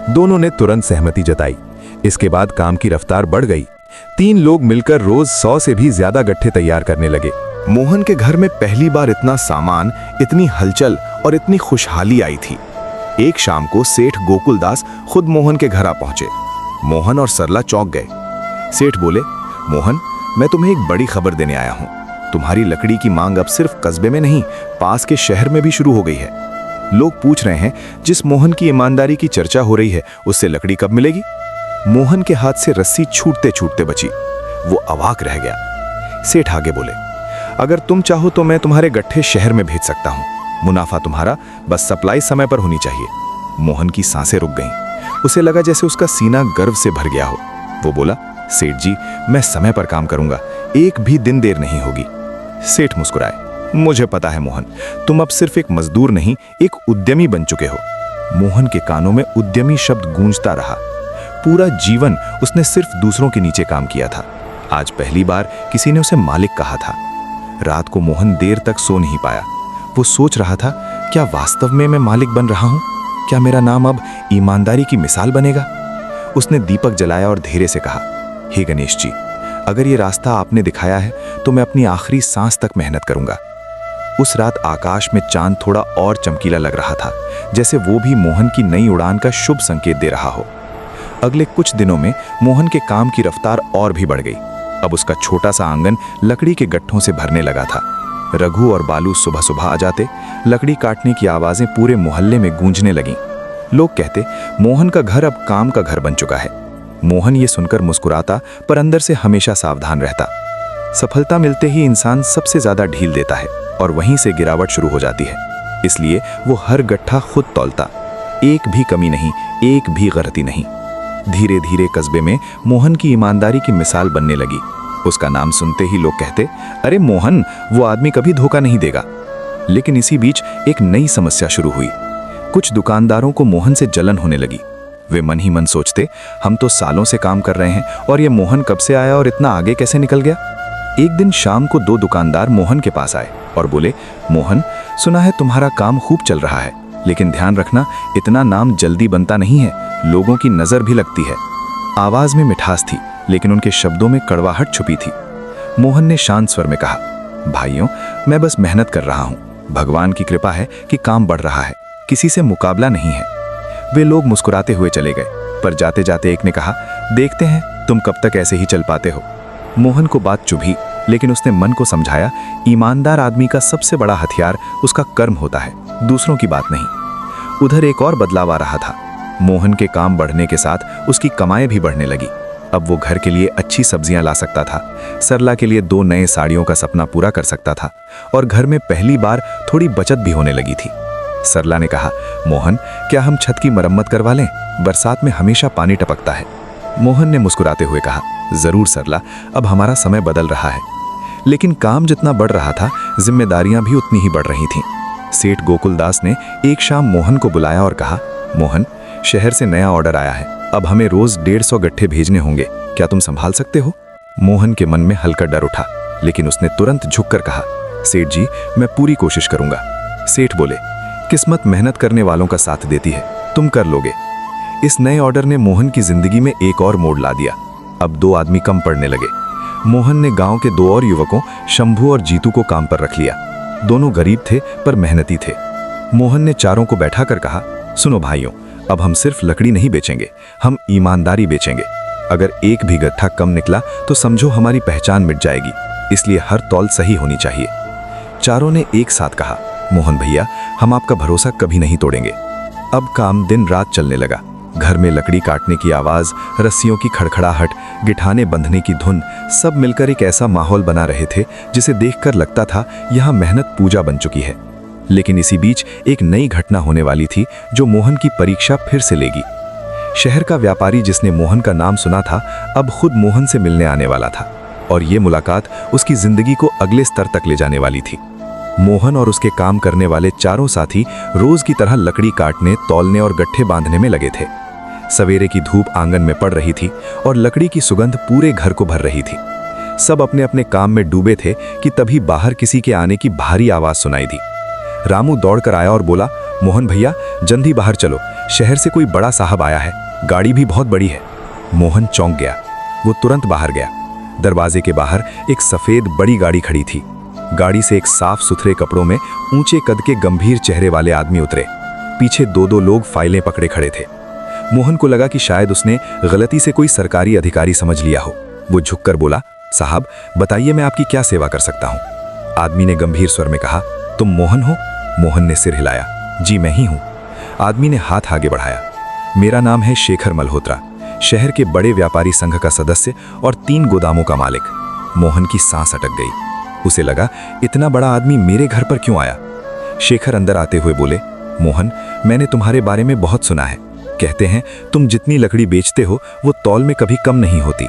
दोनों ने तुरंत सहमति जताई। इसके बाद काम की रफ्तार बढ़ गई। 3 लोग मिलकर रोज 100 से भी ज्यादा गट्ठे तैयार करने लगे। मोहन के घर में पहली बार इतना सामान, इतनी हलचल और इतनी खुशहाली आई थी। एक शाम को सेठ गोकुलदास खुद मोहन के घर आ पहुंचे। मोहन और सरला चौंक गए। सेठ बोले, मोहन मैं तुम्हें एक बड़ी खबर देने आया हूं। तुम्हारी लकड़ी की मांग अब सिर्फ कस्बे में नहीं, पास के शहर में भी शुरू हो गई है। लोग पूछ रहे हैं जिस मोहन की ईमानदारी की चर्चा हो रही है उससे लकड़ी कब मिलेगी। मोहन के हाथ से रस्सी छूटते छूटते बची। वो अवाक रह गया। सेठ आगे बोले, अगर तुम चाहो तो मैं तुम्हारे गट्ठे शहर में भेज सकता हूं। मुनाफा तुम्हारा, बस सप्लाई समय पर होनी चाहिए। मोहन की सांसें रुक गईं। उसे लगा जैसे उसका सीना गर्व से भर गया हो। वो बोला, सेठ जी मैं समय पर काम करूंगा, एक भी दिन देर नहीं होगी। सेठ मुस्कुराए, मुझे पता है मोहन, तुम अब सिर्फ एक मजदूर नहीं, एक उद्यमी बन चुके हो। मोहन के कानों में उद्यमी शब्द गूंजता रहा। पूरा जीवन उसने सिर्फ दूसरों के नीचे काम किया था। आज पहली बार किसी ने उसे मालिक कहा था। रात को मोहन देर तक सो नहीं पाया। वो सोच रहा था, क्या वास्तव में मैं मालिक बन रहा हूं? क्या मेरा नाम अब ईमानदारी की मिसाल बनेगा? उसने दीपक जलाया और धीरे से कहा, हे गणेश जी, अगर ये रास्ता आपने दिखाया है तो मैं अपनी आखिरी सांस तक मेहनत करूंगा। उस रात आकाश में चांद थोड़ा और चमकीला लग रहा था, जैसे वो भी मोहन की नई उड़ान का शुभ संकेत दे रहा हो। अगले कुछ दिनों में मोहन के काम की रफ्तार और भी बढ़ गई। अब उसका छोटा सा आंगन लकड़ी के गट्ठों से भरने लगा था। रघु और बालू सुबह सुबह आ जाते। लकड़ी काटने की आवाजें पूरे मोहल्ले में गूंजने लगीं। लोग कहते, मोहन का घर अब काम का घर बन चुका है। मोहन ये सुनकर मुस्कुराता, पर अंदर से हमेशा सावधान रहता। सफलता मिलते ही इंसान सबसे ज्यादा ढील देता है और वहीं से गिरावट शुरू हो जाती है। इसलिए वो हर गट्ठा खुद तौलता, एक भी कमी नहीं, एक भी गलती नहीं। धीरे धीरे कस्बे में मोहन की ईमानदारी की मिसाल बनने लगी। उसका नाम सुनते ही लोग कहते, अरे मोहन, वो आदमी कभी धोखा नहीं देगा। लेकिन इसी बीच एक नई समस्या शुरू हुई। कुछ दुकानदारों को मोहन से जलन होने लगी। वे मन ही मन सोचते, हम तो सालों से काम कर रहे हैं और ये मोहन कब से आया और इतना आगे कैसे निकल गया। एक दिन शाम को 2 दुकानदार मोहन के पास आए और बोले, मोहन, सुना है तुम्हारा काम खूब चल रहा है, लेकिन ध्यान रखना, इतना नाम जल्दी बनता नहीं है, लोगों की नजर भी लगती है। आवाज में मिठास थी, लेकिन उनके शब्दों में कड़वाहट छुपी थी। मोहन ने शांत स्वर में कहा, भाइयों, मैं बस मेहनत कर रहा हूं। भगवान की कृपा है कि काम बढ़ रहा है, किसी से मुकाबला नहीं है। वे लोग मुस्कुराते हुए चले गए, पर जाते जाते एक ने कहा, देखते हैं तुम कब तक ऐसे ही चल पाते हो। मोहन को बात चुभी, लेकिन उसने मन को समझाया, ईमानदार आदमी का सबसे बड़ा हथियार उसका कर्म होता है, दूसरों की बात नहीं। उधर एक और बदलाव आ रहा था। मोहन के काम बढ़ने के साथ उसकी कमाई भी बढ़ने लगी। अब वो घर के लिए अच्छी सब्जियां ला सकता था, सरला के लिए 2 नए साड़ियों का सपना पूरा कर सकता था और घर में पहली बार थोड़ी बचत भी होने लगी थी। सरला ने कहा, मोहन, क्या हम छत की मरम्मत करवा लें? बरसात में हमेशा पानी टपकता है। मोहन ने मुस्कुराते हुए कहा, जरूर सरला, अब हमारा समय बदल रहा है। लेकिन काम जितना बढ़ रहा था, जिम्मेदारियां भी उतनी ही बढ़ रही थीं। सेठ गोकुलदास ने एक शाम मोहन को बुलाया और कहा, मोहन, शहर से नया ऑर्डर आया है, अब हमें रोज 150 गट्ठे भेजने होंगे, क्या तुम संभाल सकते हो? मोहन के मन में हल्का डर उठा, लेकिन उसने तुरंत झुककर कहा, सेठ जी, मैं पूरी कोशिश करूंगा। सेठ बोले, किस्मत मेहनत करने वालों का साथ देती है, तुम कर लोगे। इस नए ऑर्डर ने मोहन की जिंदगी में एक और मोड़ ला दिया। अब 2 आदमी कम पड़ने लगे। मोहन ने गांव के 2 और युवकों, शंभू और जीतू को काम पर रख लिया। दोनों गरीब थे पर मेहनती थे। मोहन ने चारों को बैठाकर कहा, सुनो भाइयों, अब हम सिर्फ लकड़ी नहीं बेचेंगे, हम ईमानदारी बेचेंगे। अगर एक भी गट्ठा कम निकला तो समझो हमारी पहचान मिट जाएगी, इसलिए हर तौल सही होनी चाहिए। चारों ने एक साथ कहा, मोहन भैया, हम आपका भरोसा कभी नहीं तोड़ेंगे। अब काम दिन रात चलने लगा। घर में लकड़ी काटने की आवाज, रस्सियों की खड़खड़ाहट, गिठाने बंधने की धुन, सब मिलकर एक ऐसा माहौल बना रहे थे जिसे देखकर लगता था यहाँ मेहनत पूजा बन चुकी है। लेकिन इसी बीच एक नई घटना होने वाली थी जो मोहन की परीक्षा फिर से लेगी। शहर का व्यापारी जिसने मोहन का नाम सुना था, अब खुद मोहन से मिलने आने वाला था और ये मुलाकात उसकी जिंदगी को अगले स्तर तक ले जाने वाली थी। मोहन और उसके काम करने वाले चारों साथी रोज की तरह लकड़ी काटने, तौलने और गट्ठे बांधने में लगे थे। सवेरे की धूप आंगन में पड़ रही थी और लकड़ी की सुगंध पूरे घर को भर रही थी। सब अपने अपने काम में डूबे थे कि तभी बाहर किसी के आने की भारी आवाज सुनाई दी। रामू दौड़कर आया और बोला, मोहन भैया जल्दी बाहर चलो, शहर से कोई बड़ा साहब आया है, गाड़ी भी बहुत बड़ी है। मोहन चौंक गया। वो तुरंत बाहर गया। दरवाजे के बाहर एक सफेद बड़ी गाड़ी खड़ी थी। गाड़ी से एक साफ सुथरे कपड़ों में ऊंचे कद के गंभीर चेहरे वाले आदमी उतरे। पीछे दो लोग फाइलें पकड़े खड़े थे। मोहन को लगा कि शायद उसने गलती से कोई सरकारी अधिकारी समझ लिया हो। वो झुककर बोला, साहब बताइए मैं आपकी क्या सेवा कर सकता हूं। आदमी ने गंभीर स्वर में कहा, तुम मोहन हो? मोहन ने सिर हिलाया, जी मैं ही हूं। आदमी ने हाथ आगे बढ़ाया, मेरा नाम है शेखर मल्होत्रा, शहर के बड़े व्यापारी संघ का सदस्य और 3 गोदामों का मालिक। मोहन की सांस अटक गई। उसे लगा इतना बड़ा आदमी मेरे घर पर क्यों आया। शेखर अंदर आते हुए बोले, मोहन मैंने तुम्हारे बारे में बहुत सुना है, कहते हैं तुम जितनी लकड़ी बेचते हो वो तौल में कभी कम नहीं होती।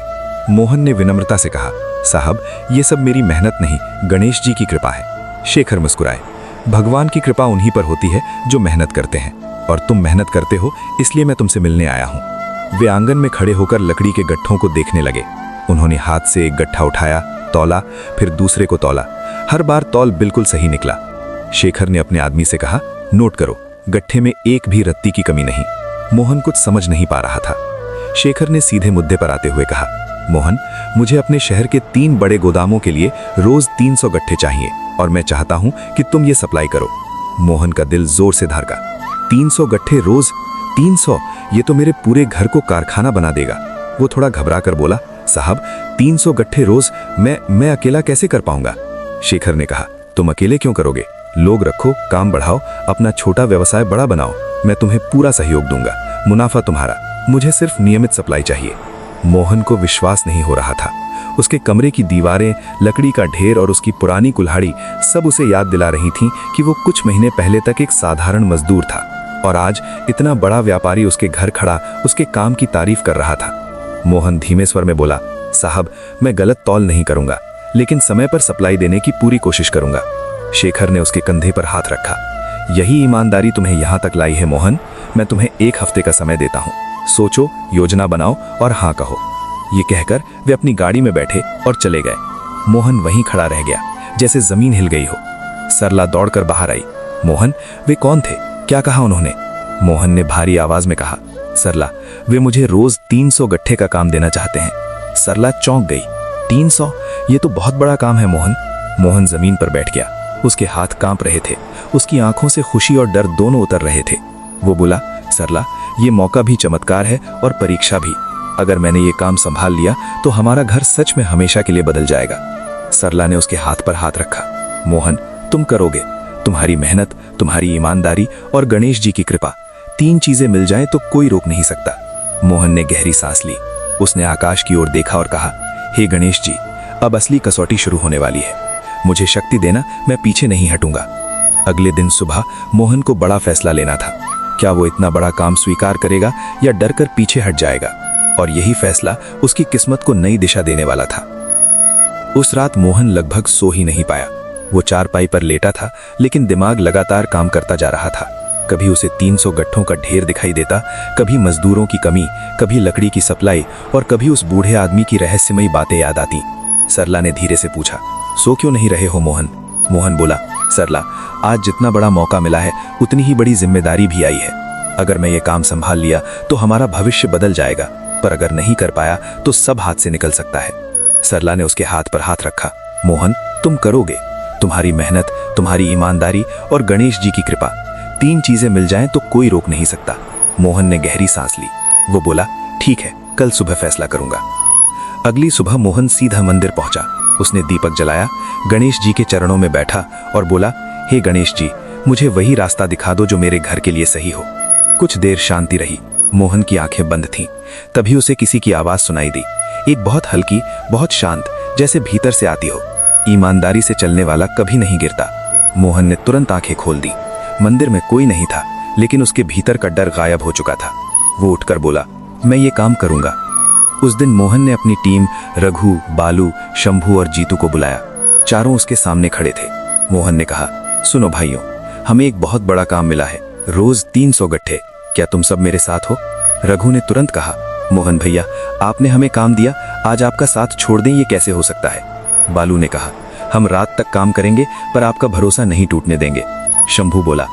मोहन ने विनम्रता से कहा, साहब ये सब मेरी मेहनत नहीं, गणेश जी की कृपा है। शेखर मुस्कुराए, भगवान की कृपा उन्हीं पर होती है जो मेहनत करते हैं, और तुम मेहनत करते हो इसलिए मैं तुमसे मिलने आया हूं। वे आंगन में खड़े होकर लकड़ी के गट्ठों को देखने लगे। उन्होंने हाथ से एक गट्ठा उठाया, तौला, फिर दूसरे को तौला। हर बार तौल बिल्कुल सही निकला। शेखर ने अपने आदमी से कहा, नोट करो, गट्ठे में एक भी रत्ती की कमी नहीं। मोहन कुछ समझ नहीं पा रहा था। शेखर ने सीधे मुद्दे पर आते हुए कहा, मोहन मुझे अपने शहर के 3 बड़े गोदामों के लिए रोज 300 गट्ठे चाहिए और मैं चाहता हूं कि तुम ये सप्लाई करो। मोहन का दिल जोर से धड़का। 300 गट्ठे रोज? 300? ये तो मेरे पूरे घर को कारखाना बना देगा। वो थोड़ा घबरा कर बोला, साहब 300 गट्ठे रोज मैं अकेला कैसे कर पाऊंगा। शेखर ने कहा, तुम अकेले क्यों करोगे, लोग रखो, काम बढ़ाओ, अपना छोटा व्यवसाय बड़ा बनाओ, मैं तुम्हें पूरा सहयोग दूंगा, मुनाफा तुम्हारा, मुझे सिर्फ नियमित सप्लाई चाहिए। मोहन को विश्वास नहीं हो रहा था। उसके कमरे की दीवारें, लकड़ी का ढेर और उसकी पुरानी कुल्हाड़ी सब उसे याद दिला रही थीं कि वो कुछ महीने पहले तक एक साधारण मजदूर था और आज इतना बड़ा व्यापारी उसके घर खड़ा उसके काम की तारीफ कर रहा था। मोहन धीमे स्वर में बोला, साहब मैं गलत तौल नहीं करूंगा, लेकिन समय पर सप्लाई देने की पूरी कोशिश करूंगा। शेखर ने उसके कंधे पर हाथ रखा। यही ईमानदारी तुम्हें यहां तक लाई है मोहन। मैं तुम्हें 1 हफ्ते का समय देता हूं, सोचो, योजना बनाओ और हाँ कहो। ये कहकर वे अपनी गाड़ी में बैठे और चले गए। मोहन वहीं खड़ा रह गया, जैसे जमीन हिल गई हो। सरला दौड़कर बाहर आई। मोहन वे कौन थे, क्या कहा उन्होंने? मोहन ने भारी आवाज में कहा, सरला वे मुझे रोज 300 गट्ठे का काम देना चाहते हैं। सरला चौंक गई। 300? ये तो बहुत बड़ा काम है मोहन। मोहन जमीन पर बैठ गया। उसके हाथ कांप रहे थे। उसकी आंखों से खुशी और डर दोनों उतर रहे थे। वो बोला, सरला ये मौका भी चमत्कार है और परीक्षा भी। अगर मैंने ये काम संभाल लिया तो हमारा घर सच में हमेशा के लिए बदल जाएगा। सरला ने उसके हाथ पर हाथ रखा। मोहन तुम करोगे, तुम्हारी मेहनत, तुम्हारी ईमानदारी और गणेश जी की कृपा, 3 चीजें मिल जाएं तो कोई रोक नहीं सकता। मोहन ने गहरी सांस ली। उसने आकाश की ओर देखा और कहा, हे गणेश जी, अब असली कसौटी शुरू होने वाली है। मुझे शक्ति देना, मैं पीछे नहीं हटूंगा। अगले दिन सुबह मोहन को बड़ा फैसला लेना था। क्या वो इतना बड़ा काम स्वीकार करेगा या डर कर पीछे हट जाएगा? और यही फैसला उसकी किस्मत को नई दिशा देने वाला था। उस रात मोहन लगभग सो ही नहीं पाया। वो चारपाई पर लेटा था, लेकिन दिमाग लगातार काम करता जा रहा था। कभी उसे 300 गट्ठों का ढेर दिखाई देता, कभी मजदूरों की कमी, कभी लकड़ी की सप्लाई और कभी उस बूढ़े आदमी की रहस्यमयी बातें याद आती। सरला ने धीरे से पूछा, सो क्यों नहीं रहे हो मोहन? मोहन बोला, सरला आज जितना बड़ा मौका मिला है उतनी ही बड़ी जिम्मेदारी भी आई है। अगर मैं ये काम संभाल लिया तो हमारा भविष्य बदल जाएगा, पर अगर नहीं कर पाया तो सब हाथ से निकल सकता है। सरला ने उसके हाथ पर हाथ रखा। मोहन तुम करोगे, तुम्हारी मेहनत, तुम्हारी ईमानदारी और गणेश जी की कृपा, 3 चीजें मिल जाएं तो कोई रोक नहीं सकता। मोहन ने गहरी सांस ली। वो बोला, ठीक है, कल सुबह फैसला करूंगा। अगली सुबह मोहन सीधा मंदिर पहुंचा। उसने दीपक जलाया, गणेश जी के चरणों में बैठा और बोला, हे गणेश जी, मुझे वही रास्ता दिखा दो जो मेरे घर के लिए सही हो। कुछ देर शांति रही। मोहन की आंखें बंद थीं। तभी उसे किसी की आवाज सुनाई दी, एक बहुत हल्की, बहुत शांत, जैसे भीतर से आती हो। ईमानदारी से चलने वाला कभी नहीं गिरता। मोहन ने तुरंत आंखें खोल दी। मंदिर में कोई नहीं था, लेकिन उसके भीतर का डर गायब हो चुका था। वो उठकर बोला, मैं ये काम करूंगा। उस दिन मोहन ने अपनी टीम रघु, बालू, शंभू और जीतू को बुलाया। चारों उसके सामने खड़े थे। मोहन ने कहा, सुनो भाइयों, हमें एक बहुत बड़ा काम मिला है, रोज 300 गट्ठे। क्या तुम सब मेरे साथ हो? रघु ने तुरंत कहा, मोहन भैया, आपने हमें काम दिया, आज आपका साथ छोड़ दें ये कैसे हो सकता है? बालू ने कहा, हम रात तक काम करेंगे पर आपका भरोसा नहीं टूटने देंगे। शंभू बोला,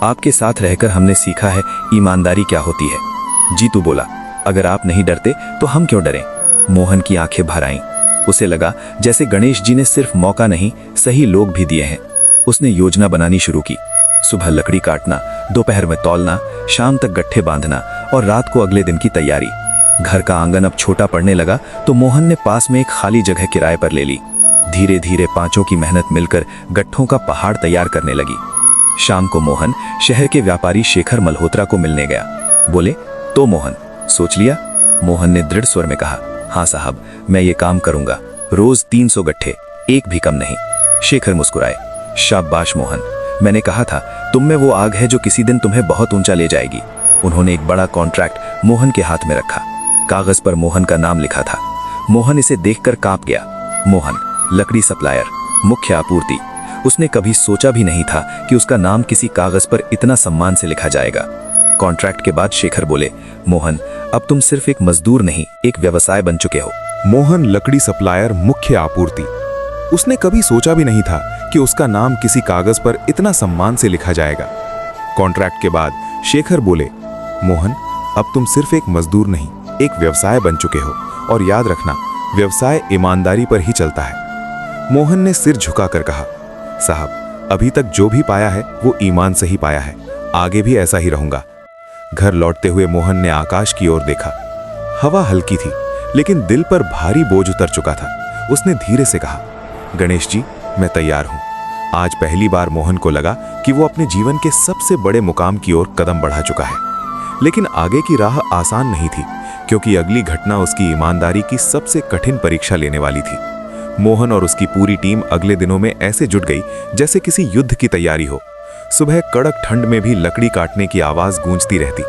आपके साथ रहकर हमने सीखा है ईमानदारी क्या होती है। जीतू बोला, अगर आप नहीं डरते तो हम क्यों डरें? मोहन की आंखें भर आईं। उसे लगा जैसे गणेश जी ने सिर्फ मौका नहीं, सही लोग भी दिए हैं। उसने योजना बनानी शुरू की। सुबह लकड़ी काटना, दोपहर में तौलना, शाम तक गट्ठे बांधना और रात को अगले दिन की तैयारी। घर का आंगन अब छोटा पड़ने लगा तो मोहन ने पास में एक खाली जगह किराए पर ले ली। धीरे धीरे पांचों की मेहनत मिलकर गट्ठों का पहाड़ तैयार करने लगी। शाम को मोहन शहर के व्यापारी शेखर मल्होत्रा को मिलने गया। बोले, तो मोहन, सोच लिया? मोहन ने दृढ़ स्वर में कहा, हाँ साहब, मैं ये काम करूंगा, रोज 300 गट्ठे, एक भी कम नहीं। शेखर मुस्कुराए, शाबाश मोहन, मैंने कहा था तुम में वो आग है जो किसी दिन तुम्हें बहुत ऊंचा ले जाएगी। उन्होंने एक बड़ा कॉन्ट्रैक्ट मोहन के हाथ में रखा। कागज पर मोहन का नाम लिखा था। मोहन इसे देखकर कांप गया। मोहन, लकड़ी सप्लायर, मुख्य आपूर्ति। उसने कभी सोचा भी नहीं था कि उसका नाम किसी कागज पर इतना सम्मान से लिखा जाएगा। कॉन्ट्रैक्ट के बाद शेखर बोले, मोहन, अब तुम सिर्फ एक मजदूर नहीं, एक व्यवसाय बन चुके हो। मोहन लकड़ी सप्लायर, मुख्य आपूर्ति। उसने कभी सोचा भी नहीं था कि उसका नाम किसी कागज पर इतना सम्मान से लिखा जाएगा। कॉन्ट्रैक्ट के बाद शेखर बोले, मोहन, अब तुम सिर्फ एक मजदूर नहीं, एक व्यवसाय बन चुके हो, और याद रखना, व्यवसाय ईमानदारी पर ही चलता है। मोहन ने सिर झुकाकर कहा, साहब, अभी तक जो भी पाया है वो ईमान से ही पाया है, आगे भी ऐसा ही रहूंगा। घर लौटते हुए मोहन ने आकाश की ओर देखा। हवा हल्की थी, लेकिन दिल पर भारी बोझ उतर चुका था। उसने धीरे से कहा, गणेश जी, मैं तैयार हूं। आज पहली बार मोहन को लगा कि वो अपने जीवन के सबसे बड़े मुकाम की ओर कदम बढ़ा चुका है। लेकिन आगे की राह आसान नहीं थी, क्योंकि अगली घटना उसकी ईमानदारी की सबसे कठिन परीक्षा लेने वाली थी। मोहन और उसकी पूरी टीम अगले दिनों में ऐसे जुट गई जैसे किसी युद्ध की तैयारी हो। सुबह कड़क ठंड में भी लकड़ी काटने की आवाज गूंजती रहती।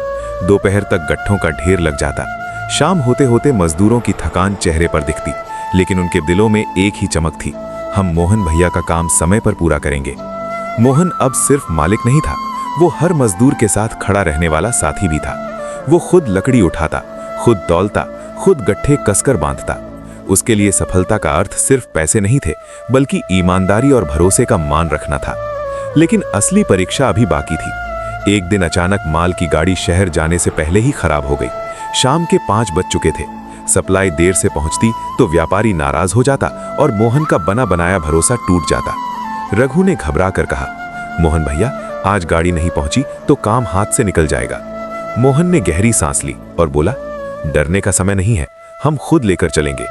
दोपहर तक गट्ठों का ढेर लग जाता। शाम होते होते मजदूरों की थकान चेहरे पर दिखती, लेकिन उनके दिलों में एक ही चमक थी, हम मोहन भैया का काम समय पर पूरा करेंगे। मोहन अब सिर्फ मालिक नहीं था, वो हर मजदूर के साथ खड़ा रहने वाला साथी भी था। वो खुद लकड़ी उठाता, खुद तौलता, खुद गट्ठे कसकर बांधता। उसके लिए सफलता का अर्थ सिर्फ पैसे नहीं थे, बल्कि ईमानदारी और भरोसे का मान रखना था। लेकिन असली परीक्षा अभी बाकी थी। एक दिन अचानक माल की गाड़ी शहर जाने से पहले ही खराब हो गई। शाम के 5 बज चुके थे। सप्लाई देर से पहुंचती तो व्यापारी नाराज हो जाता और मोहन का बना बनाया भरोसा टूट जाता। रघु ने घबरा कर कहा, मोहन भैया, आज गाड़ी नहीं पहुंची तो काम हाथ से निकल जाएगा। मोहन ने गहरी सांस ली और बोला, डरने का समय नहीं है, हम खुद लेकर चलेंगे।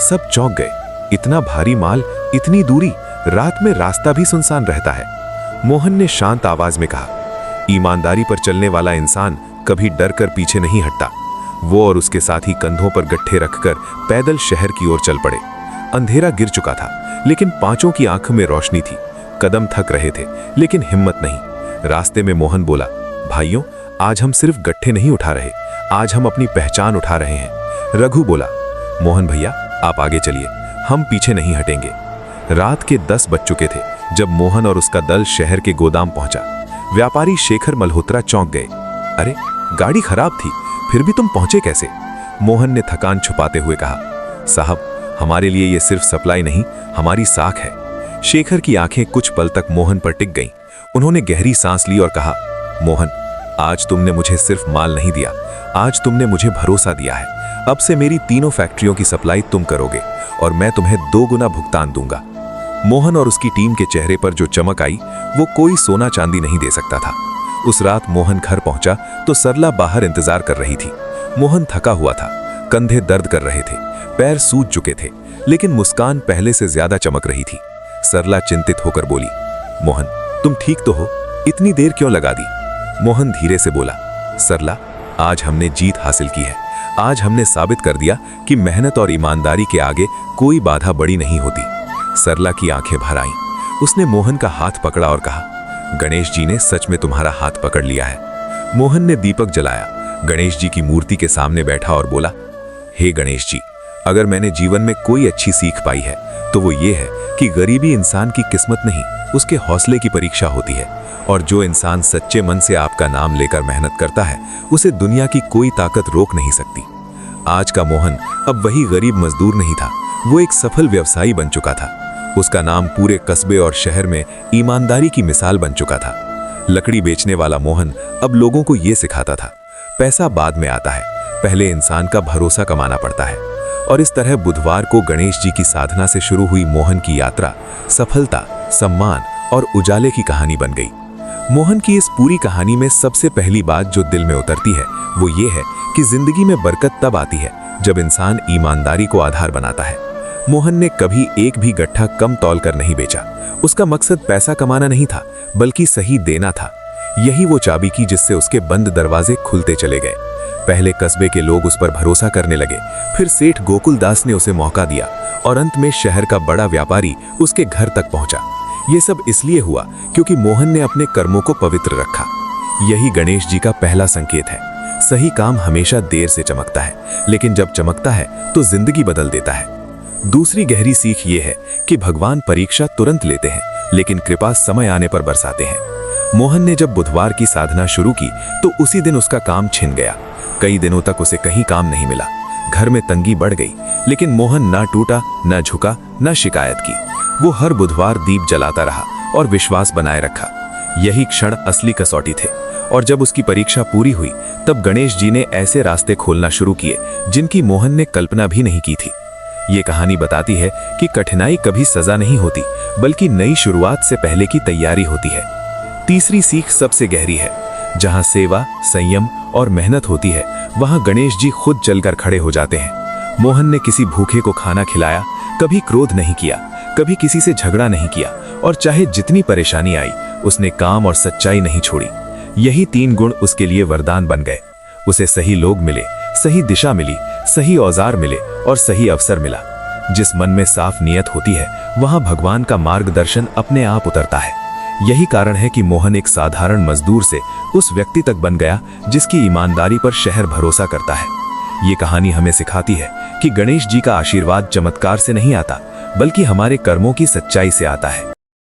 सब चौंक गए। इतना भारी माल, इतनी दूरी, रात में रास्ता भी सुनसान रहता है। मोहन ने शांत आवाज में कहा, ईमानदारी पर चलने वाला इंसान कभी डर कर पीछे नहीं हटता। वो और उसके साथी कंधों पर गट्ठे रखकर पैदल शहर की ओर चल पड़े। अंधेरा गिर चुका था, लेकिन पांचों की आंखों में रोशनी थी। कदम थक रहे थे, लेकिन हिम्मत नहीं। रास्ते में मोहन बोला, भाइयों, आज हम सिर्फ गट्ठे नहीं उठा रहे, आज हम अपनी पहचान उठा रहे हैं। रघु बोला, मोहन भैया, आप आगे चलिए, हम पीछे नहीं हटेंगे। रात के 10 बज चुके थे जब मोहन और उसका दल शहर के गोदाम पहुंचा। व्यापारी शेखर मल्होत्रा चौंक गए। अरे, गाड़ी खराब थी, फिर भी तुम पहुंचे कैसे? मोहन ने थकान छुपाते हुए कहा, साहब, हमारे लिए ये सिर्फ सप्लाई नहीं, हमारी साख है। शेखर की आंखें कुछ पल तक मोहन पर टिक गईं। उन्होंने गहरी सांस ली और कहा, मोहन, आज तुमने मुझे सिर्फ माल नहीं दिया, आज तुमने मुझे भरोसा दिया है। अब से मेरी तीनों फैक्ट्रियों की सप्लाई तुम करोगे और मैं तुम्हें 2 गुना भुगतान दूंगा। मोहन और उसकी टीम के चेहरे पर जो चमक आई, वो कोई सोना चांदी नहीं दे सकता था। उस रात मोहन घर पहुंचा तो सरला बाहर इंतजार कर रही थी। मोहन थका हुआ था, कंधे दर्द कर रहे थे, पैर सूज चुके थे, लेकिन मुस्कान पहले से ज्यादा चमक रही थी। सरला चिंतित होकर बोली, मोहन, तुम ठीक तो हो? इतनी देर क्यों लगा दी? मोहन धीरे से बोला, सरला, आज हमने जीत हासिल की है। आज हमने साबित कर दिया कि मेहनत और ईमानदारी के आगे कोई बाधा बड़ी नहीं होती। सरला की आंखें भर आईं। उसने मोहन का हाथ पकड़ा और कहा, गणेश जी ने सच में तुम्हारा हाथ पकड़ लिया है। मोहन ने दीपक जलाया, गणेश जी की मूर्ति के सामने बैठा और बोला, हे गणेश जी, अगर मैंने जीवन में कोई अच्छी सीख पाई है तो वो ये है कि गरीबी इंसान की किस्मत नहीं, उसके हौसले की परीक्षा होती है। और जो इंसान सच्चे मन से आपका नाम लेकर मेहनत करता है, उसे दुनिया की कोई ताकत रोक नहीं सकती। आज का मोहन अब वही गरीब मजदूर नहीं था, वो एक सफल व्यवसायी बन चुका था। उसका नाम पूरे कस्बे और शहर में ईमानदारी की मिसाल बन चुका था। लकड़ी बेचने वाला मोहन अब लोगों को ये सिखाता था, पैसा बाद में आता है, पहले इंसान का भरोसा कमाना पड़ता है। और इस तरह बुधवार को गणेश जी की साधना से शुरू हुई मोहन की यात्रा सफलता, सम्मान और उजाले की कहानी बन गई। मोहन की इस पूरी कहानी में सबसे पहली बात जो दिल में उतरती है वो ये है कि जिंदगी में बरकत तब आती है जब इंसान ईमानदारी को आधार बनाता है। मोहन ने कभी एक भी गट्ठा कम तौल कर नहीं बेचा। उसका मकसद पैसा कमाना नहीं था, बल्कि सही देना था। यही वो चाबी की जिससे उसके बंद दरवाजे खुलते चले गए। पहले कस्बे के लोग उस पर भरोसा करने लगे, फिर सेठ गोकुल दास ने उसे मौका दिया और अंत में शहर का बड़ा व्यापारी उसके घर तक पहुंचा। ये सब इसलिए हुआ क्योंकि मोहन ने अपने कर्मों को पवित्र रखा। यही गणेश जी का पहला संकेत है। सही काम हमेशा देर से चमकता है, लेकिन जब चमकता है तो जिंदगी बदल देता है। दूसरी गहरी सीख ये है कि भगवान परीक्षा तुरंत लेते हैं, लेकिन कृपा समय आने पर बरसाते हैं। मोहन ने जब बुधवार की साधना शुरू की तो उसी दिन उसका काम छिन गया। कई दिनों तक उसे कहीं काम नहीं मिला। घर में तंगी बढ़ गई, लेकिन मोहन ना टूटा, ना झुका, ना शिकायत की। वो हर बुधवार दीप जलाता रहा और विश्वास बनाए रखा। यही क्षण असली कसौटी थे। और जब उसकी परीक्षा पूरी हुई तब गणेश जी ने ऐसे रास्ते खोलना शुरू किए जिनकी मोहन ने कल्पना भी नहीं की थी। ये कहानी बताती है कि कठिनाई कभी सजा नहीं होती, बल्कि नई शुरुआत से पहले की तैयारी होती है। तीसरी सीख सबसे गहरी है। जहां सेवा, संयम और मेहनत होती है, वहां गणेश जी खुद जलकर खड़े हो जाते हैं। मोहन ने किसी भूखे को खाना खिलाया, कभी क्रोध नहीं किया, कभी किसी से झगड़ा नहीं किया, और चाहे जितनी परेशानी आई उसने काम और सच्चाई नहीं छोड़ी। यही 3 गुण उसके लिए वरदान बन गए। उसे सही लोग मिले, सही दिशा मिली, सही औजार मिले और सही अवसर मिला। जिस मन में साफ नियत होती है, वहां भगवान का मार्गदर्शन अपने आप उतरता है। यही कारण है कि मोहन एक साधारण मजदूर से उस व्यक्ति तक बन गया जिसकी ईमानदारी पर शहर भरोसा करता है। ये कहानी हमें सिखाती है कि गणेश जी का आशीर्वाद चमत्कार से नहीं आता, बल्कि हमारे कर्मों की सच्चाई से आता है।